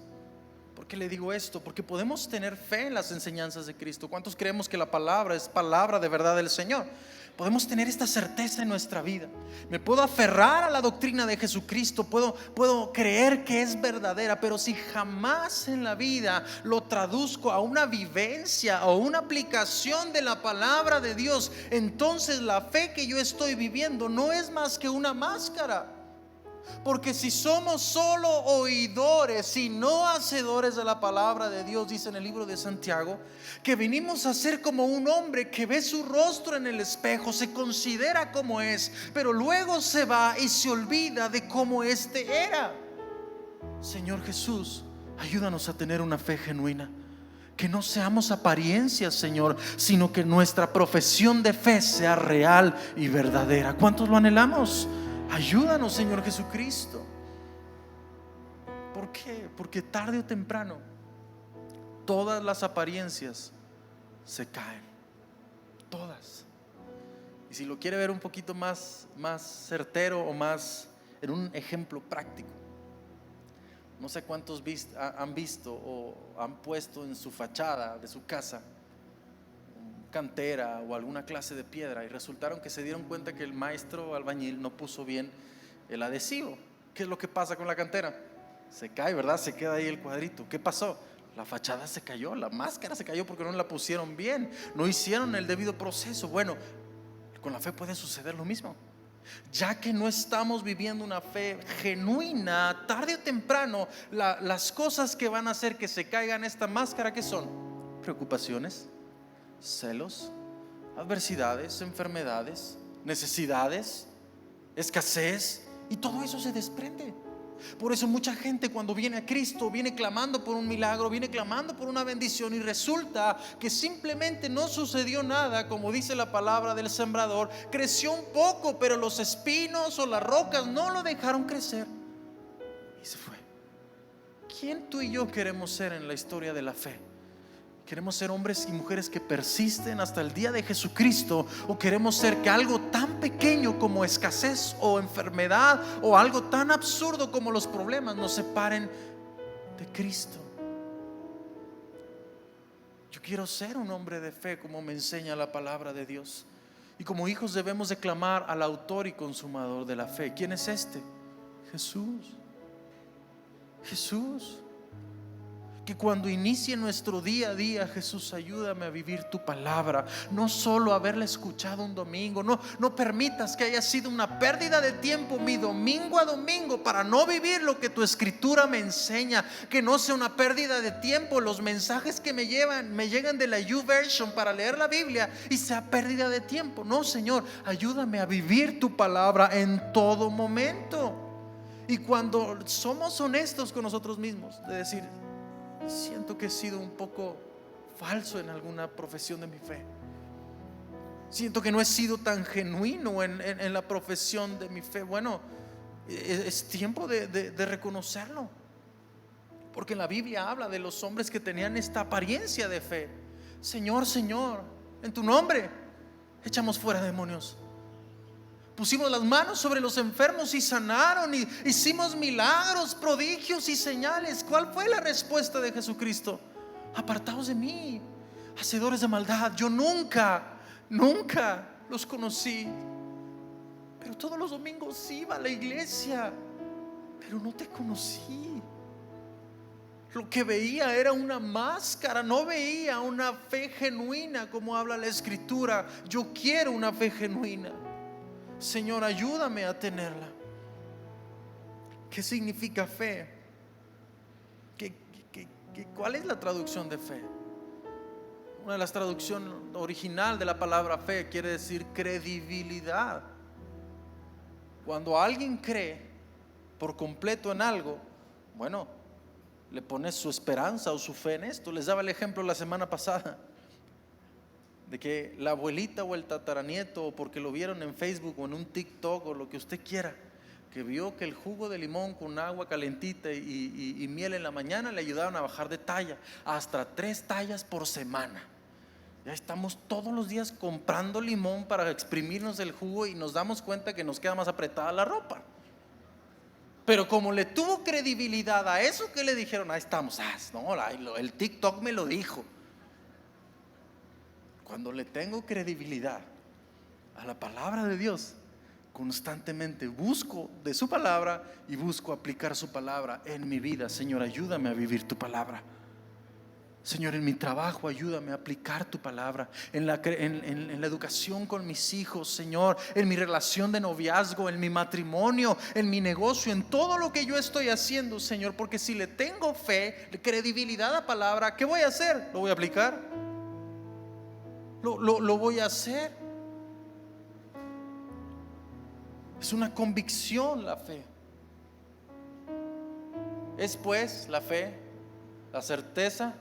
¿Por qué le digo esto? Porque podemos tener fe en las enseñanzas de Cristo. ¿Cuántos creemos que la palabra es palabra de verdad del Señor? Podemos tener esta certeza en nuestra vida. Me puedo aferrar a la doctrina de Jesucristo, puedo creer que es verdadera, pero si jamás en la vida lo traduzco a una vivencia o una aplicación de la palabra de Dios, entonces la fe que yo estoy viviendo no es más que una máscara. Porque si somos solo oidores y no hacedores de la palabra de Dios, dice en el libro de Santiago, que venimos a ser como un hombre que ve su rostro en el espejo, se considera como es, pero luego se va y se olvida de cómo éste era. Señor Jesús, ayúdanos a tener una fe genuina. Que no seamos apariencias, Señor, sino que nuestra profesión de fe sea real y verdadera. ¿Cuántos lo anhelamos? Ayúdanos, Señor Jesucristo. ¿Por qué? Porque tarde o temprano todas las apariencias se caen. Todas. Y si lo quiere ver un poquito más certero o más en un ejemplo práctico, no sé cuántos han visto o han puesto en su fachada de su casa cantera o alguna clase de piedra, y resultaron que se dieron cuenta que el maestro albañil no puso bien el adhesivo. ¿Qué es lo que pasa con la cantera? Se cae, ¿verdad? Se queda ahí el cuadrito. ¿Qué pasó? La fachada se cayó, la máscara se cayó porque no la pusieron bien, no hicieron el debido proceso. Bueno, con la fe puede suceder lo mismo. Ya que no estamos viviendo una fe genuina, tarde o temprano las cosas que van a hacer que se caigan esta máscara, ¿qué son? Preocupaciones, celos, adversidades, enfermedades, necesidades, escasez, y todo eso se desprende. Por eso mucha gente cuando viene a Cristo viene clamando por un milagro, viene clamando por una bendición, y resulta que simplemente no sucedió nada. Como dice la palabra del sembrador, creció un poco, pero los espinos o las rocas no lo dejaron crecer y se fue. ¿Quién tú y yo queremos ser en la historia de la fe? ¿Queremos ser hombres y mujeres que persisten hasta el día de Jesucristo? ¿O queremos ser que algo tan pequeño como escasez o enfermedad o algo tan absurdo como los problemas nos separen de Cristo? Yo quiero ser un hombre de fe como me enseña la palabra de Dios. Y como hijos debemos de clamar al autor y consumador de la fe. ¿Quién es este? Jesús. Jesús. Que cuando inicie nuestro día a día, Jesús, ayúdame a vivir tu palabra, no solo haberla escuchado un domingo. No permitas que haya sido una pérdida de tiempo mi domingo a domingo para no vivir lo que tu escritura me enseña. Que no sea una pérdida de tiempo los mensajes que me llegan de la YouVersion para leer la Biblia y sea pérdida de tiempo. No, Señor, ayúdame a vivir tu palabra en todo momento. Y cuando somos honestos con nosotros mismos, de decir: siento que he sido un poco falso en alguna profesión de mi fe, siento que no he sido tan genuino en la profesión de mi fe. Bueno, es tiempo de reconocerlo, porque la Biblia habla de los hombres que tenían esta apariencia de fe. Señor, Señor, en tu nombre echamos fuera demonios, pusimos las manos sobre los enfermos y sanaron, y hicimos milagros, prodigios y señales. ¿Cuál fue la respuesta de Jesucristo? Apartaos de mí, hacedores de maldad, yo nunca los conocí. pero todos los domingos iba a la iglesia, pero no te conocí. Lo que veía era una máscara, no veía una fe genuina como habla la Escritura. Yo quiero una fe genuina. Señor, ayúdame a tenerla. ¿Qué significa fe? ¿Cuál es la traducción de fe? Una de las traducciones original de la palabra fe quiere decir credibilidad. Cuando alguien cree por completo en algo, bueno, le pones su esperanza o su fe en esto. Les daba el ejemplo la semana pasada de que la abuelita o el tataranieto, o porque lo vieron en Facebook o en un TikTok o lo que usted quiera, que vio que el jugo de limón con agua calentita y miel en la mañana le ayudaron a bajar de talla, hasta 3 tallas por semana. Ya estamos todos los días comprando limón para exprimirnos el jugo y nos damos cuenta que nos queda más apretada la ropa. Pero como le tuvo credibilidad a eso que le dijeron, ahí estamos, no, el TikTok me lo dijo. Cuando le tengo credibilidad a la palabra de Dios, constantemente busco de su palabra y busco aplicar su palabra en mi vida. Señor, ayúdame a vivir tu palabra. Señor, en mi trabajo ayúdame a aplicar tu palabra, en la educación con mis hijos, Señor, en mi relación de noviazgo, en mi matrimonio, en mi negocio, en todo lo que yo estoy haciendo, Señor. Porque si le tengo fe, credibilidad a la palabra, ¿qué voy a hacer? ¿Lo voy a aplicar? ¿Lo voy a hacer? Es una convicción la fe. Es pues la fe, la certeza,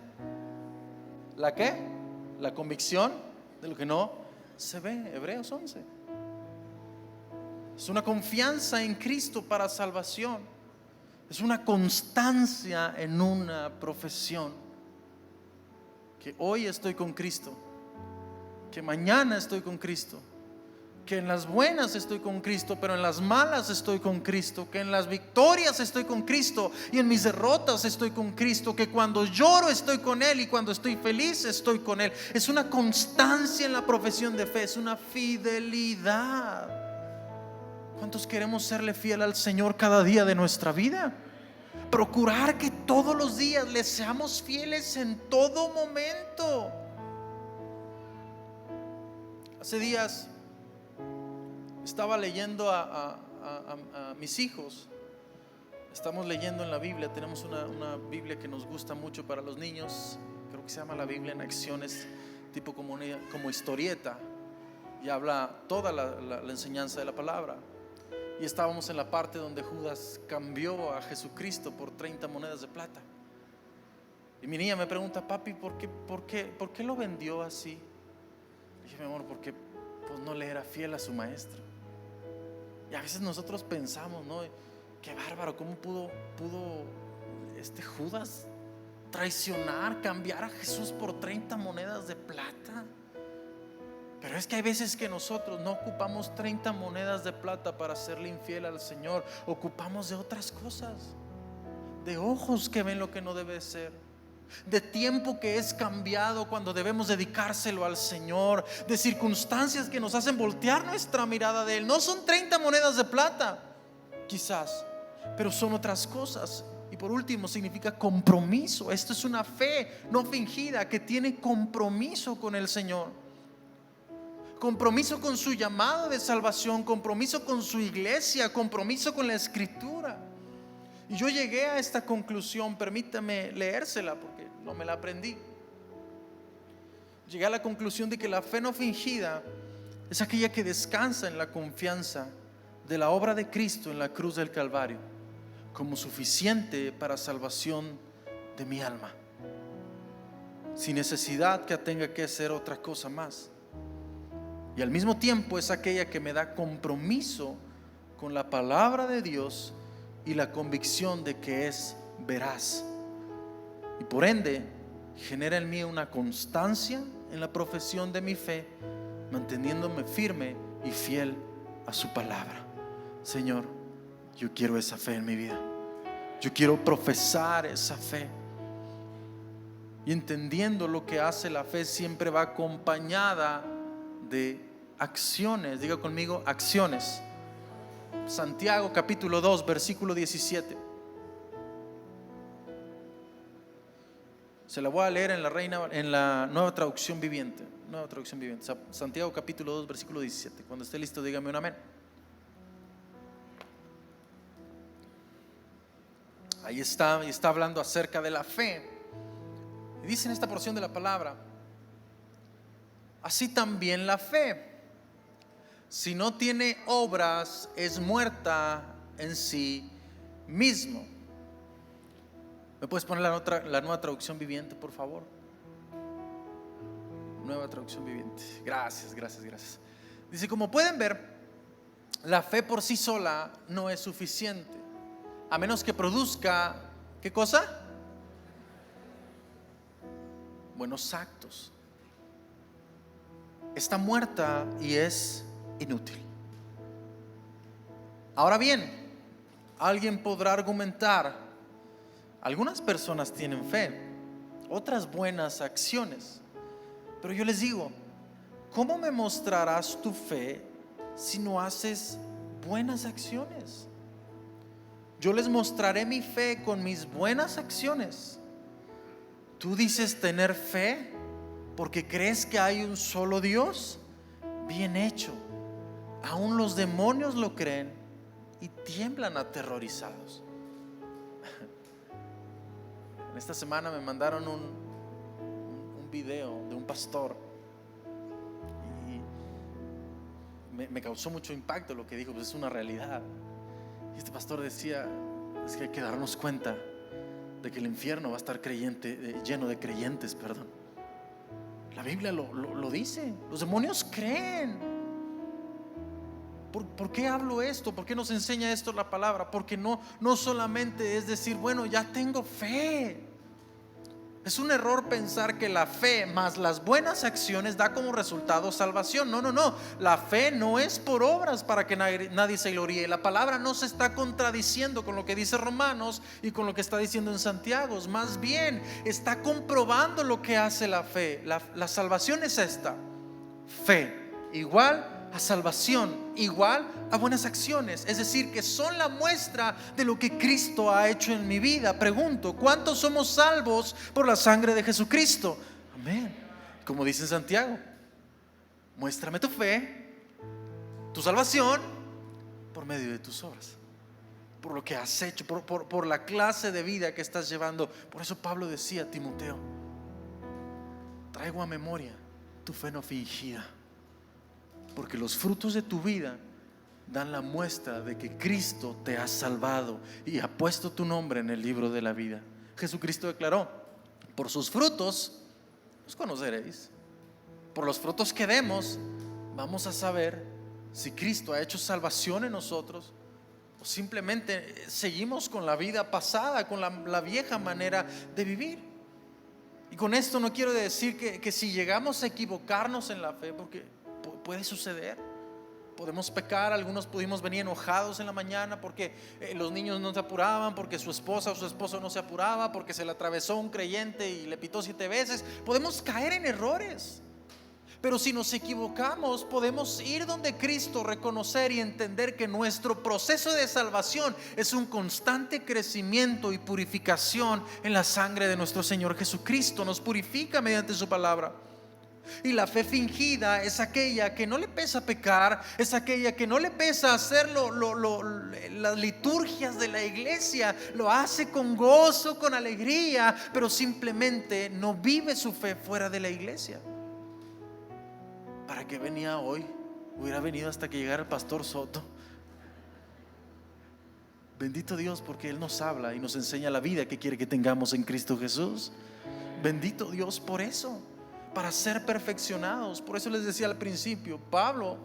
¿la qué? La convicción de lo que no se ve. Hebreos 11. Es una confianza en Cristo para salvación. Es una constancia en una profesión. Que hoy estoy con Cristo, que mañana estoy con Cristo, que en las buenas estoy con Cristo, pero en las malas estoy con Cristo, que en las victorias estoy con Cristo y en mis derrotas estoy con Cristo, que cuando lloro estoy con Él y cuando estoy feliz estoy con Él. Es una constancia en la profesión de fe, es una fidelidad. ¿Cuántos queremos serle fiel al Señor cada día de nuestra vida? Procurar que todos los días le seamos fieles en todo momento. Hace días estaba leyendo a mis hijos. Estamos leyendo en la Biblia. Tenemos una Biblia que nos gusta mucho para los niños. Creo que se llama la Biblia en acciones, tipo como historieta, y habla toda la enseñanza de la palabra. Y estábamos en la parte donde Judas cambió a Jesucristo por 30 monedas de plata. Y mi niña me pregunta: papi, ¿por qué lo vendió así? Le dije: mi amor, porque pues no le era fiel a su maestro. Y a veces nosotros pensamos, ¿no? Qué bárbaro, ¿cómo pudo Judas traicionar, cambiar a Jesús por 30 monedas de plata? Pero es que hay veces que nosotros no ocupamos 30 monedas de plata para serle infiel al Señor. Ocupamos de otras cosas, de ojos que ven lo que no debe ser, de tiempo que es cambiado cuando debemos dedicárselo al Señor, de circunstancias que nos hacen voltear nuestra mirada de Él. No son 30 monedas de plata, quizás, pero son otras cosas. Y por último, significa compromiso. Esto es una fe no fingida, que tiene compromiso con el Señor, compromiso con su llamado de salvación, compromiso con su iglesia, compromiso con la Escritura. Y yo llegué a esta conclusión, permítame leérsela porque no me la aprendí. Llegué a la conclusión de que la fe no fingida es aquella que descansa en la confianza de la obra de Cristo en la cruz del Calvario como suficiente para salvación de mi alma, sin necesidad que tenga que hacer otra cosa más. Y al mismo tiempo es aquella que me da compromiso con la palabra de Dios y la convicción de que es veraz, y por ende genera en mí una constancia en la profesión de mi fe, manteniéndome firme y fiel a su palabra. Señor, yo quiero esa fe en mi vida. Yo quiero profesar esa fe, y entendiendo lo que hace la fe, siempre va acompañada de acciones. Diga conmigo: acciones. Santiago capítulo 2, versículo 17. Se la voy a leer en la nueva traducción viviente. Santiago capítulo 2, versículo 17. Cuando esté listo, dígame un amén. Ahí está, y está hablando acerca de la fe. Y dice en esta porción de la palabra: así también la fe, si no tiene obras, es muerta en sí mismo. ¿Me puedes poner la nueva traducción viviente, por favor? Nueva traducción viviente. Gracias. Dice: como pueden ver, la fe por sí sola no es suficiente, a menos que produzca, ¿qué cosa? Buenos actos. Está muerta y es inútil. Ahora bien, alguien podrá argumentar: algunas personas tienen fe, otras buenas acciones. Pero yo les digo, ¿cómo me mostrarás tu fe si no haces buenas acciones? Yo les mostraré mi fe con mis buenas acciones. ¿Tú dices tener fe porque crees que hay un solo Dios? Bien hecho. Aún los demonios lo creen y tiemblan aterrorizados. En esta semana me mandaron un video de un pastor y me causó mucho impacto lo que dijo. Pues es una realidad. Y este pastor decía: es que hay que darnos cuenta de que el infierno va a estar lleno de creyentes, perdón. La Biblia lo dice. Los demonios creen. ¿Por qué hablo esto? ¿Por qué nos enseña esto la palabra? Porque no solamente es decir, bueno, ya tengo fe. Es un error pensar que la fe más las buenas acciones da como resultado salvación. No. La fe no es por obras para que nadie se gloríe. La palabra no se está contradiciendo con lo que dice Romanos y con lo que está diciendo en Santiago. Más bien está comprobando lo que hace la fe. La salvación es esta: fe igual a salvación, igual a buenas acciones. Es decir, que son la muestra de lo que Cristo ha hecho en mi vida. Pregunto: ¿cuántos somos salvos por la sangre de Jesucristo? Amén. Como dice en Santiago: muéstrame tu fe, tu salvación, por medio de tus obras, por lo que has hecho, por la clase de vida que estás llevando. Por eso Pablo decía a Timoteo: traigo a memoria tu fe no fingida, porque los frutos de tu vida dan la muestra de que Cristo te ha salvado y ha puesto tu nombre en el libro de la vida. Jesucristo declaró: por sus frutos los conoceréis. Por los frutos que demos vamos a saber si Cristo ha hecho salvación en nosotros o simplemente seguimos con la vida pasada, con la vieja manera de vivir. Y con esto no quiero decir que si llegamos a equivocarnos en la fe, porque puede suceder, podemos pecar. Algunos pudimos venir enojados en la mañana porque los niños no se apuraban, porque su esposa o su esposo no se apuraba, porque se le atravesó un creyente y le pitó 7 veces. Podemos caer en errores, pero si nos equivocamos, podemos ir donde Cristo, reconocer y entender que nuestro proceso de salvación es un constante crecimiento y purificación en la sangre de nuestro Señor Jesucristo. Nos purifica mediante su palabra. Y la fe fingida es aquella que no le pesa pecar, es aquella que no le pesa hacer las liturgias de la iglesia, lo hace con gozo, con alegría, pero simplemente no vive su fe fuera de la iglesia. ¿Para qué venía hoy? Hubiera venido hasta que llegara el pastor Soto. Bendito Dios, porque Él nos habla y nos enseña la vida que quiere que tengamos en Cristo Jesús. Bendito Dios por eso, para ser perfeccionados. Por eso les decía al principio, Pablo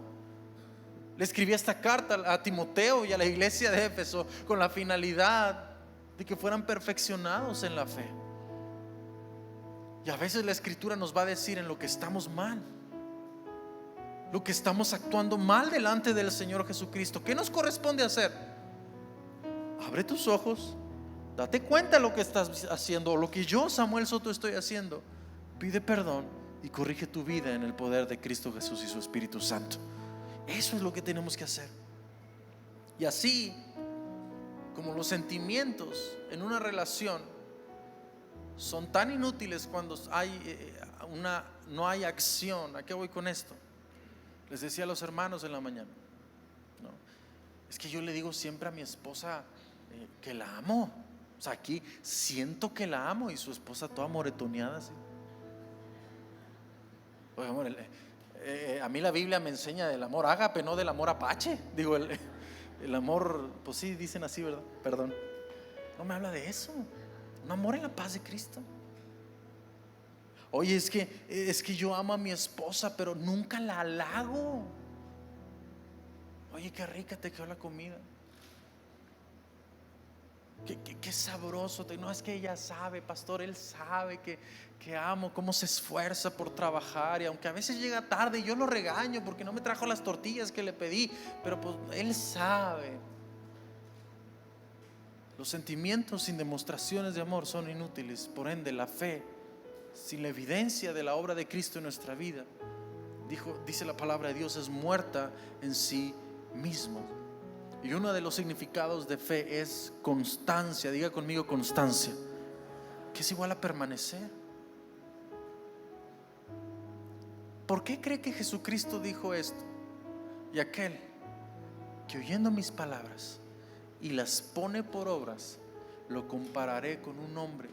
le escribía esta carta a Timoteo y a la iglesia de Éfeso con la finalidad de que fueran perfeccionados en la fe. Y a veces la escritura nos va a decir en lo que estamos mal, lo que estamos actuando mal delante del Señor Jesucristo. ¿Qué nos corresponde hacer? Abre tus ojos, date cuenta de lo que estás haciendo, o lo que yo, Samuel Soto, estoy haciendo. Pide perdón y corrige tu vida en el poder de Cristo Jesús y su Espíritu Santo. Eso es lo que tenemos que hacer. Y así como los sentimientos en una relación son tan inútiles cuando no hay acción. ¿A qué voy con esto? Les decía a los hermanos en la mañana, ¿no? Es que yo le digo siempre a mi esposa que la amo. O sea, aquí siento que la amo, y su esposa toda moretoneada así. Oye, amor, a mí la Biblia me enseña del amor ágape, no del amor apache. Digo, el amor, pues sí, dicen así, ¿verdad? Perdón. No me habla de eso. Un amor en la paz de Cristo. Oye, es que yo amo a mi esposa, pero nunca la halago. Oye, qué rica te quedó la comida. Qué sabroso. No, es que ella sabe, pastor, él sabe que amo, cómo se esfuerza por trabajar. Y aunque a veces llega tarde, yo lo regaño porque no me trajo las tortillas que le pedí, pero pues él sabe. Los sentimientos sin demostraciones de amor son inútiles. Por ende, la fe sin la evidencia de la obra de Cristo en nuestra vida, dice la palabra de Dios, es muerta en sí mismo. Y uno de los significados de fe es constancia. Diga conmigo constancia, que es igual a permanecer. ¿Por qué cree que Jesucristo dijo esto? Y aquel que oyendo mis palabras y las pone por obras, lo compararé con un hombre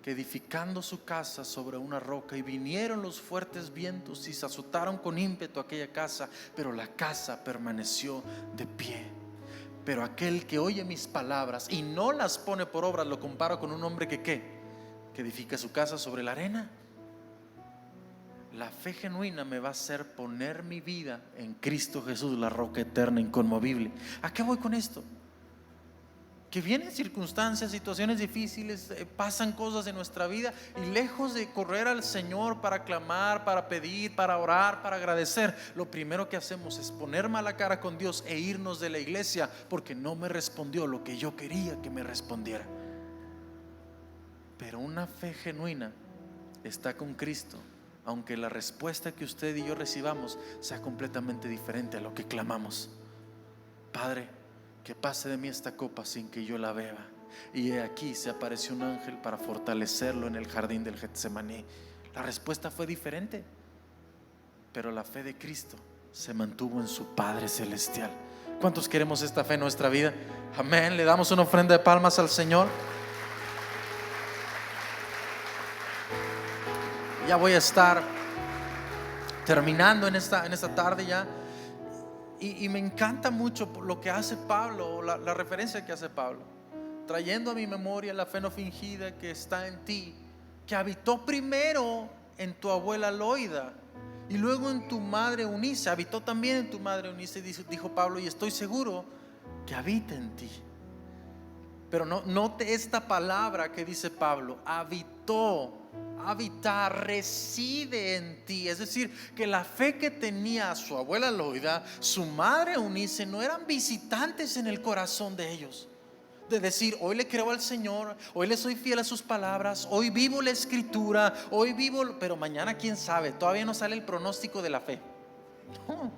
que edificando su casa sobre una roca, y vinieron los fuertes vientos y se azotaron con ímpetu aquella casa, pero la casa permaneció de pie. Pero aquel que oye mis palabras y no las pone por obras, lo comparo con un hombre que edifica su casa sobre la arena. La fe genuina me va a hacer poner mi vida en Cristo Jesús, la roca eterna, inconmovible. ¿A qué voy con esto? Que vienen circunstancias, situaciones difíciles, pasan cosas en nuestra vida, y lejos de correr al Señor para clamar, para pedir, para orar, para agradecer, lo primero que hacemos es poner mala cara con Dios e irnos de la iglesia porque no me respondió lo que yo quería que me respondiera. Pero una fe genuina está con Cristo, aunque la respuesta que usted y yo recibamos sea completamente diferente a lo que clamamos. Padre, que pase de mí esta copa sin que yo la beba. Y aquí se apareció un ángel para fortalecerlo en el jardín del Getsemaní. La respuesta fue diferente, pero la fe de Cristo se mantuvo en su Padre Celestial. ¿Cuántos queremos esta fe en nuestra vida? Amén. Le damos una ofrenda de palmas al Señor. Ya voy a estar terminando en esta tarde ya. Y me encanta mucho lo que hace Pablo, la referencia que hace Pablo, trayendo a mi memoria la fe no fingida que está en ti, que habitó primero en tu abuela Loida y luego en tu madre Eunice. Habitó también en tu madre Eunice, dijo Pablo, y estoy seguro que habita en ti. Pero note esta palabra que dice Pablo: habitó. Habitar, reside en ti. Es decir, que la fe que tenía su abuela Loida, su madre Eunice, no eran visitantes en el corazón de ellos. De decir, hoy le creo al Señor, hoy le soy fiel a sus palabras, hoy vivo la escritura, hoy vivo, pero mañana quién sabe, todavía no sale el pronóstico de la fe. No,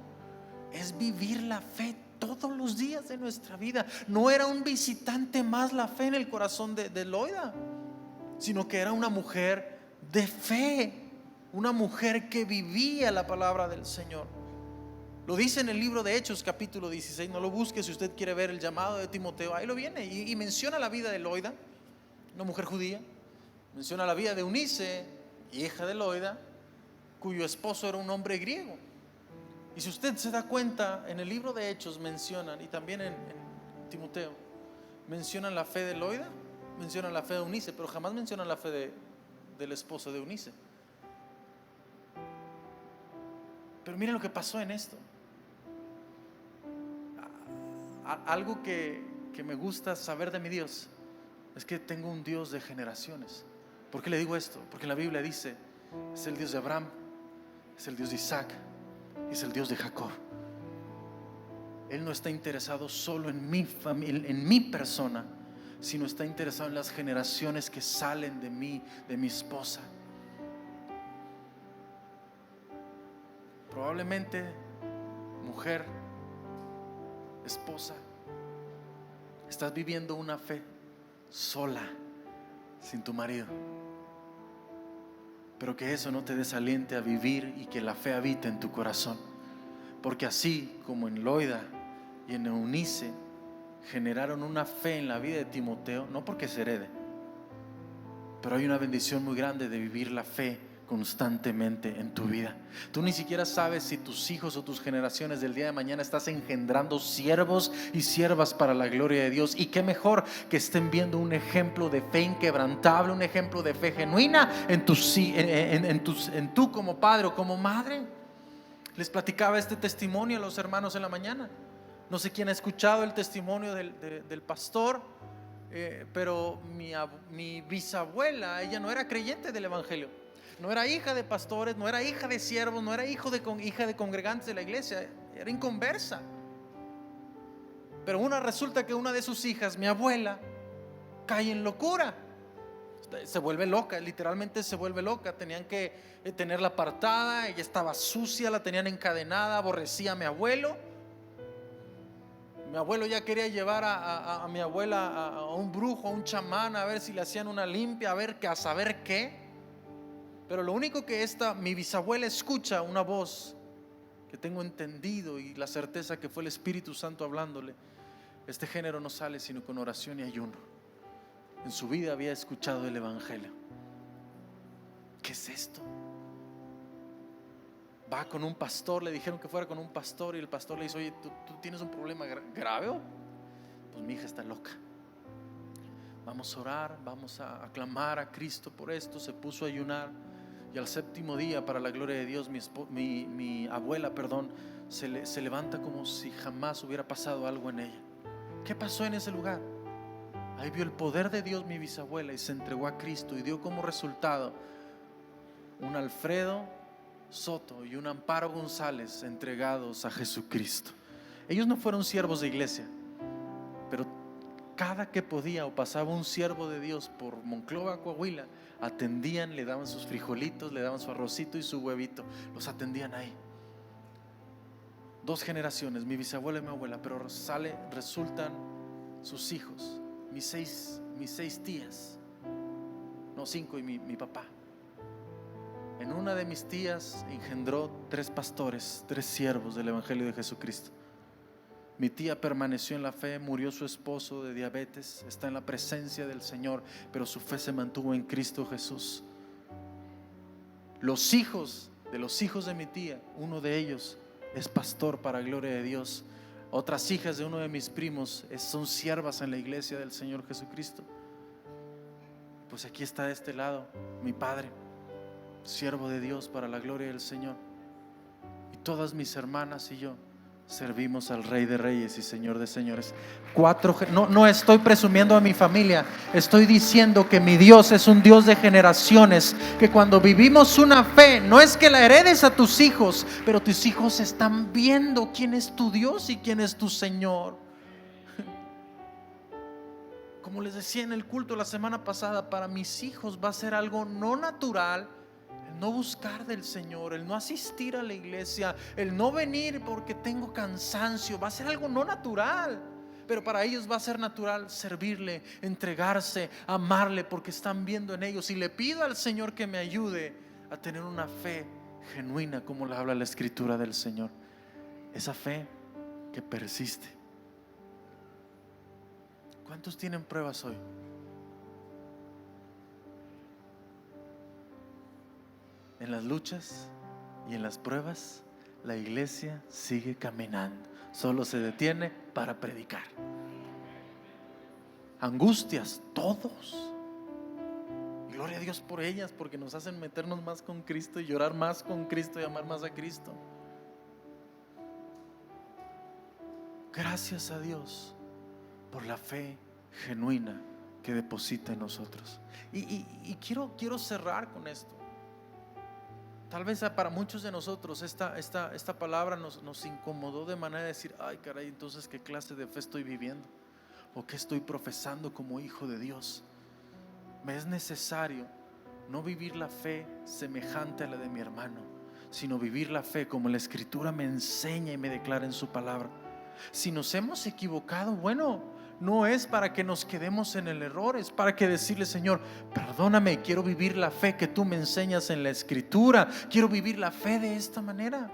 es vivir la fe todos los días de nuestra vida. No era un visitante más la fe en el corazón de Loida, sino que era una mujer de fe, una mujer que vivía la palabra del Señor. Lo dice en el libro de Hechos capítulo 16. No lo busque si usted quiere ver el llamado de Timoteo. Ahí lo viene, y menciona la vida de Loida, una mujer judía. Menciona la vida de Eunice, hija de Loida, cuyo esposo era un hombre griego. Y si usted se da cuenta, en el libro de Hechos mencionan, y también en Timoteo, mencionan la fe de Loida, mencionan la fe de Eunice, pero jamás mencionan la fe del esposo de Eunice. Pero miren lo que pasó en esto. Algo que me gusta saber de mi Dios es que tengo un Dios de generaciones. ¿Por qué le digo esto? Porque la Biblia dice: es el Dios de Abraham, es el Dios de Isaac, es el Dios de Jacob. Él no está interesado solo en mi familia, en mi persona, sino está interesado en las generaciones que salen de mí, de mi esposa. Probablemente, mujer, esposa, Estás viviendo una fe sola, sin tu marido. Pero que eso no te desaliente a vivir y que la fe habite en tu corazón. Porque así como en Loida y en Eunice generaron una fe en la vida de Timoteo, no porque se herede, pero hay una bendición muy grande de vivir la fe constantemente en tu vida. Tú ni siquiera sabes si tus hijos o tus generaciones del día de mañana estás engendrando siervos y siervas para la gloria de Dios. Y qué mejor que estén viendo un ejemplo de fe inquebrantable, un ejemplo de fe genuina en tú como padre o como madre. Les platicaba este testimonio a los hermanos en la mañana. No sé quién ha escuchado el testimonio del pastor, pero mi bisabuela, ella no era creyente del evangelio, no era hija de pastores, no era hija de siervos, no era hija de congregantes de la iglesia, era inconversa. Pero resulta que una de sus hijas, mi abuela, cae en locura, se vuelve loca, literalmente se vuelve loca. Tenían que tenerla apartada, ella estaba sucia, la tenían encadenada, aborrecía a mi abuelo. Mi abuelo ya quería llevar a mi abuela a un brujo, a un chamán, a ver si le hacían una limpia, a saber qué. Pero lo único que mi bisabuela escucha, una voz que tengo entendido y la certeza que fue el Espíritu Santo hablándole: este género no sale sino con oración y ayuno. En su vida había escuchado el evangelio. ¿Qué es esto? Va con un pastor, le dijeron que fuera con un pastor y el pastor le dice: oye, ¿tú tienes un problema grave? Pues mi hija está loca. Vamos a orar, vamos a clamar a Cristo por esto. Se puso a ayunar y al séptimo día, para la gloria de Dios, mi abuela, se levanta como si jamás hubiera pasado algo en ella. ¿Qué pasó en ese lugar? Ahí vio el poder de Dios mi bisabuela y se entregó a Cristo y dio como resultado un Alfredo Soto y un Amparo González entregados a Jesucristo. Ellos no fueron siervos de iglesia, pero cada que podía o pasaba un siervo de Dios por Monclova, Coahuila, atendían, le daban sus frijolitos, le daban su arrocito y su huevito, los atendían ahí. 2 generaciones, mi bisabuela y mi abuela, pero resultan sus hijos, mis seis tías, no 5, y mi papá. En una de mis tías engendró 3 pastores, 3 siervos del evangelio de Jesucristo. Mi tía permaneció en la fe, murió su esposo de diabetes, está en la presencia del Señor, pero su fe se mantuvo en Cristo Jesús. Los hijos de mi tía, uno de ellos es pastor para gloria de Dios. Otras hijas de uno de mis primos son siervas en la iglesia del Señor Jesucristo. Pues aquí está de este lado mi padre, siervo de Dios para la gloria del Señor. Y todas mis hermanas y yo servimos al Rey de Reyes y Señor de Señores. No estoy presumiendo a mi familia, estoy diciendo que mi Dios es un Dios de generaciones, que cuando vivimos una fe, no es que la heredes a tus hijos, pero tus hijos están viendo quién es tu Dios y quién es tu Señor. Como les decía en el culto la semana pasada, para mis hijos va a ser algo no natural el no buscar del Señor, el no asistir a la iglesia, el no venir porque tengo cansancio. Va a ser algo no natural, pero para ellos va a ser natural servirle, entregarse, amarle, porque están viendo en ellos. Y le pido al Señor que me ayude a tener una fe genuina, como la habla la Escritura del Señor. Esa fe que persiste. ¿Cuántos tienen pruebas hoy? En las luchas y en las pruebas, la iglesia sigue caminando, solo se detiene para predicar. Angustias, todos. Gloria a Dios por ellas, porque nos hacen meternos más con Cristo y llorar más con Cristo y amar más a Cristo. Gracias a Dios por la fe genuina que deposita en nosotros. Y quiero cerrar con esto. Tal vez para muchos de nosotros esta palabra nos incomodó de manera de decir: ay caray, entonces ¿qué clase de fe estoy viviendo? ¿O qué estoy profesando como hijo de Dios? Me es necesario no vivir la fe semejante a la de mi hermano, sino vivir la fe como la Escritura me enseña y me declara en su palabra. Si nos hemos equivocado, bueno, no es para que nos quedemos en el error, es para que decirle: Señor, perdóname, quiero vivir la fe que tú me enseñas en la Escritura, quiero vivir la fe de esta manera.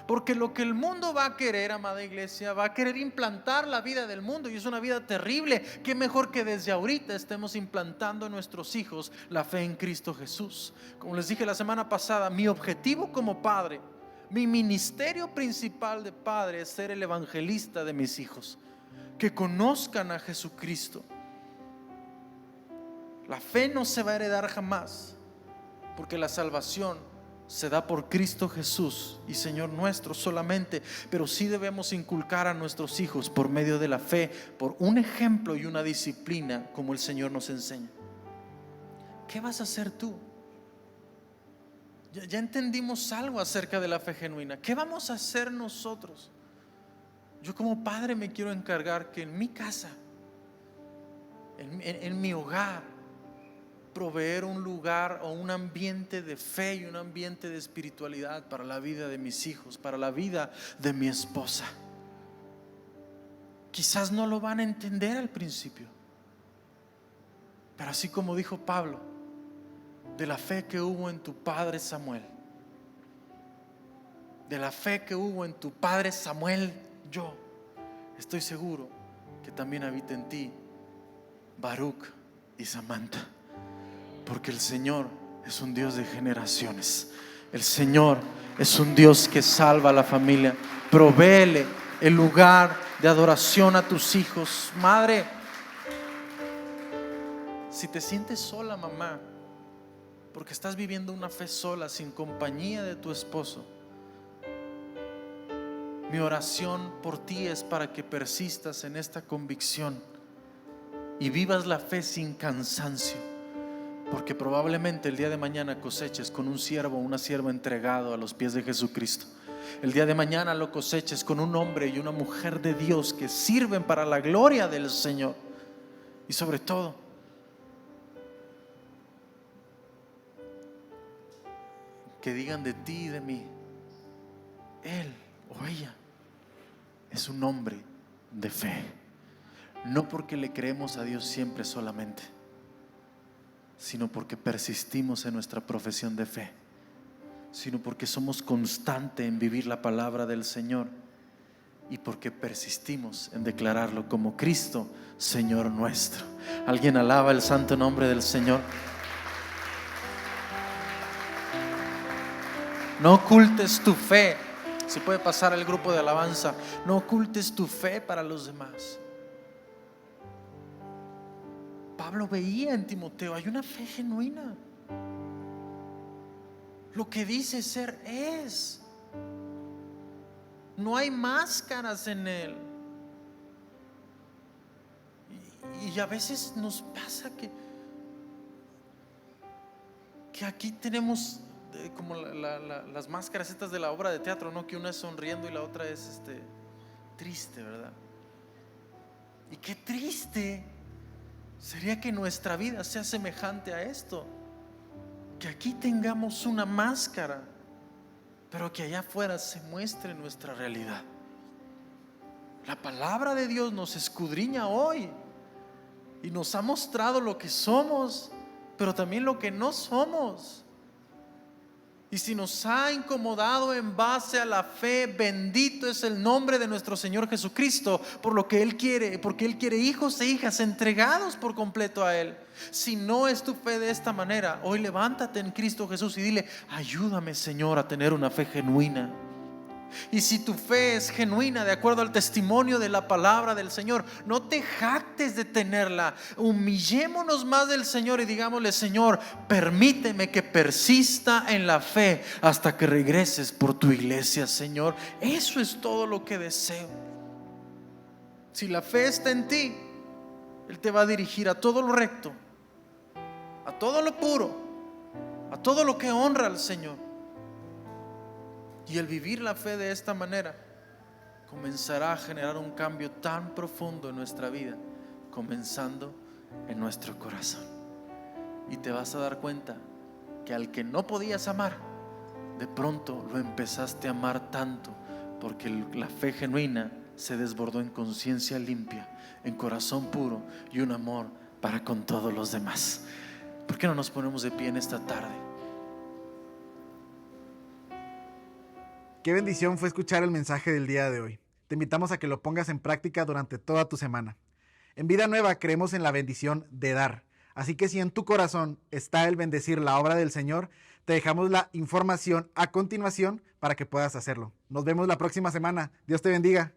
Porque lo que el mundo va a querer, amada iglesia, va a querer implantar la vida del mundo, y es una vida terrible. Qué mejor que desde ahorita estemos implantando en nuestros hijos la fe en Cristo Jesús. Como les dije la semana pasada, mi objetivo como padre, mi ministerio principal de padre, es ser el evangelista de mis hijos, que conozcan a Jesucristo. La fe no se va a heredar jamás, porque la salvación se da por Cristo Jesús y Señor nuestro solamente, pero sí debemos inculcar a nuestros hijos por medio de la fe, por un ejemplo y una disciplina como el Señor nos enseña. ¿Qué vas a hacer tú? Ya entendimos algo acerca de la fe genuina. ¿Qué vamos a hacer nosotros? Yo como padre me quiero encargar que en mi casa, en mi hogar, proveer un lugar o un ambiente de fe y un ambiente de espiritualidad para la vida de mis hijos, para la vida de mi esposa. Quizás no lo van a entender al principio, pero así como dijo Pablo, de la fe que hubo en tu padre Samuel, de la fe que hubo en tu padre Samuel, yo estoy seguro que también habita en ti Baruch y Samantha. Porque el Señor es un Dios de generaciones. El Señor es un Dios que salva a la familia. Provéele el lugar de adoración a tus hijos. Madre, si te sientes sola, mamá, porque estás viviendo una fe sola, sin compañía de tu esposo, mi oración por ti es para que persistas en esta convicción y vivas la fe sin cansancio. Porque probablemente el día de mañana coseches con un siervo o una sierva entregado a los pies de Jesucristo. El día de mañana lo coseches con un hombre y una mujer de Dios que sirven para la gloria del Señor. Y sobre todo, que digan de ti y de mí: él o ella es un hombre de fe. No porque le creemos a Dios siempre solamente, sino porque persistimos en nuestra profesión de fe, sino porque somos constantes en vivir la palabra del Señor y porque persistimos en declararlo como Cristo, Señor nuestro. ¿Alguien alaba el santo nombre del Señor? No ocultes tu fe. Si puede pasar el grupo de alabanza. No ocultes tu fe para los demás. Pablo veía en Timoteo, hay una fe genuina. Lo que dice ser es. No hay máscaras en él. Y a veces nos pasa que aquí tenemos como las máscaras estas de la obra de teatro, ¿no? Que una es sonriendo y la otra es triste, ¿verdad? Y qué triste sería que nuestra vida sea semejante a esto, que aquí tengamos una máscara, pero que allá afuera se muestre nuestra realidad. La palabra de Dios nos escudriña hoy y nos ha mostrado lo que somos, pero también lo que no somos. Y si nos ha incomodado en base a la fe, bendito es el nombre de nuestro Señor Jesucristo, por lo que Él quiere, porque Él quiere hijos e hijas entregados por completo a Él. Si no es tu fe de esta manera, hoy levántate en Cristo Jesús y dile: ayúdame, Señor, a tener una fe genuina. Y si tu fe es genuina de acuerdo al testimonio de la palabra del Señor, no te jactes de tenerla. Humillémonos más del Señor y digámosle: Señor, permíteme que persista en la fe hasta que regreses por tu iglesia, Señor. Eso es todo lo que deseo. Si la fe está en ti, Él te va a dirigir a todo lo recto, a todo lo puro, a todo lo que honra al Señor. Y el vivir la fe de esta manera comenzará a generar un cambio tan profundo en nuestra vida, comenzando en nuestro corazón. Y te vas a dar cuenta que al que no podías amar, de pronto lo empezaste a amar tanto, porque la fe genuina se desbordó en conciencia limpia, en corazón puro y un amor para con todos los demás. ¿Por qué no nos ponemos de pie en esta tarde? Qué bendición fue escuchar el mensaje del día de hoy. Te invitamos a que lo pongas en práctica durante toda tu semana. En Vida Nueva creemos en la bendición de dar. Así que si en tu corazón está el bendecir la obra del Señor, te dejamos la información a continuación para que puedas hacerlo. Nos vemos la próxima semana. Dios te bendiga.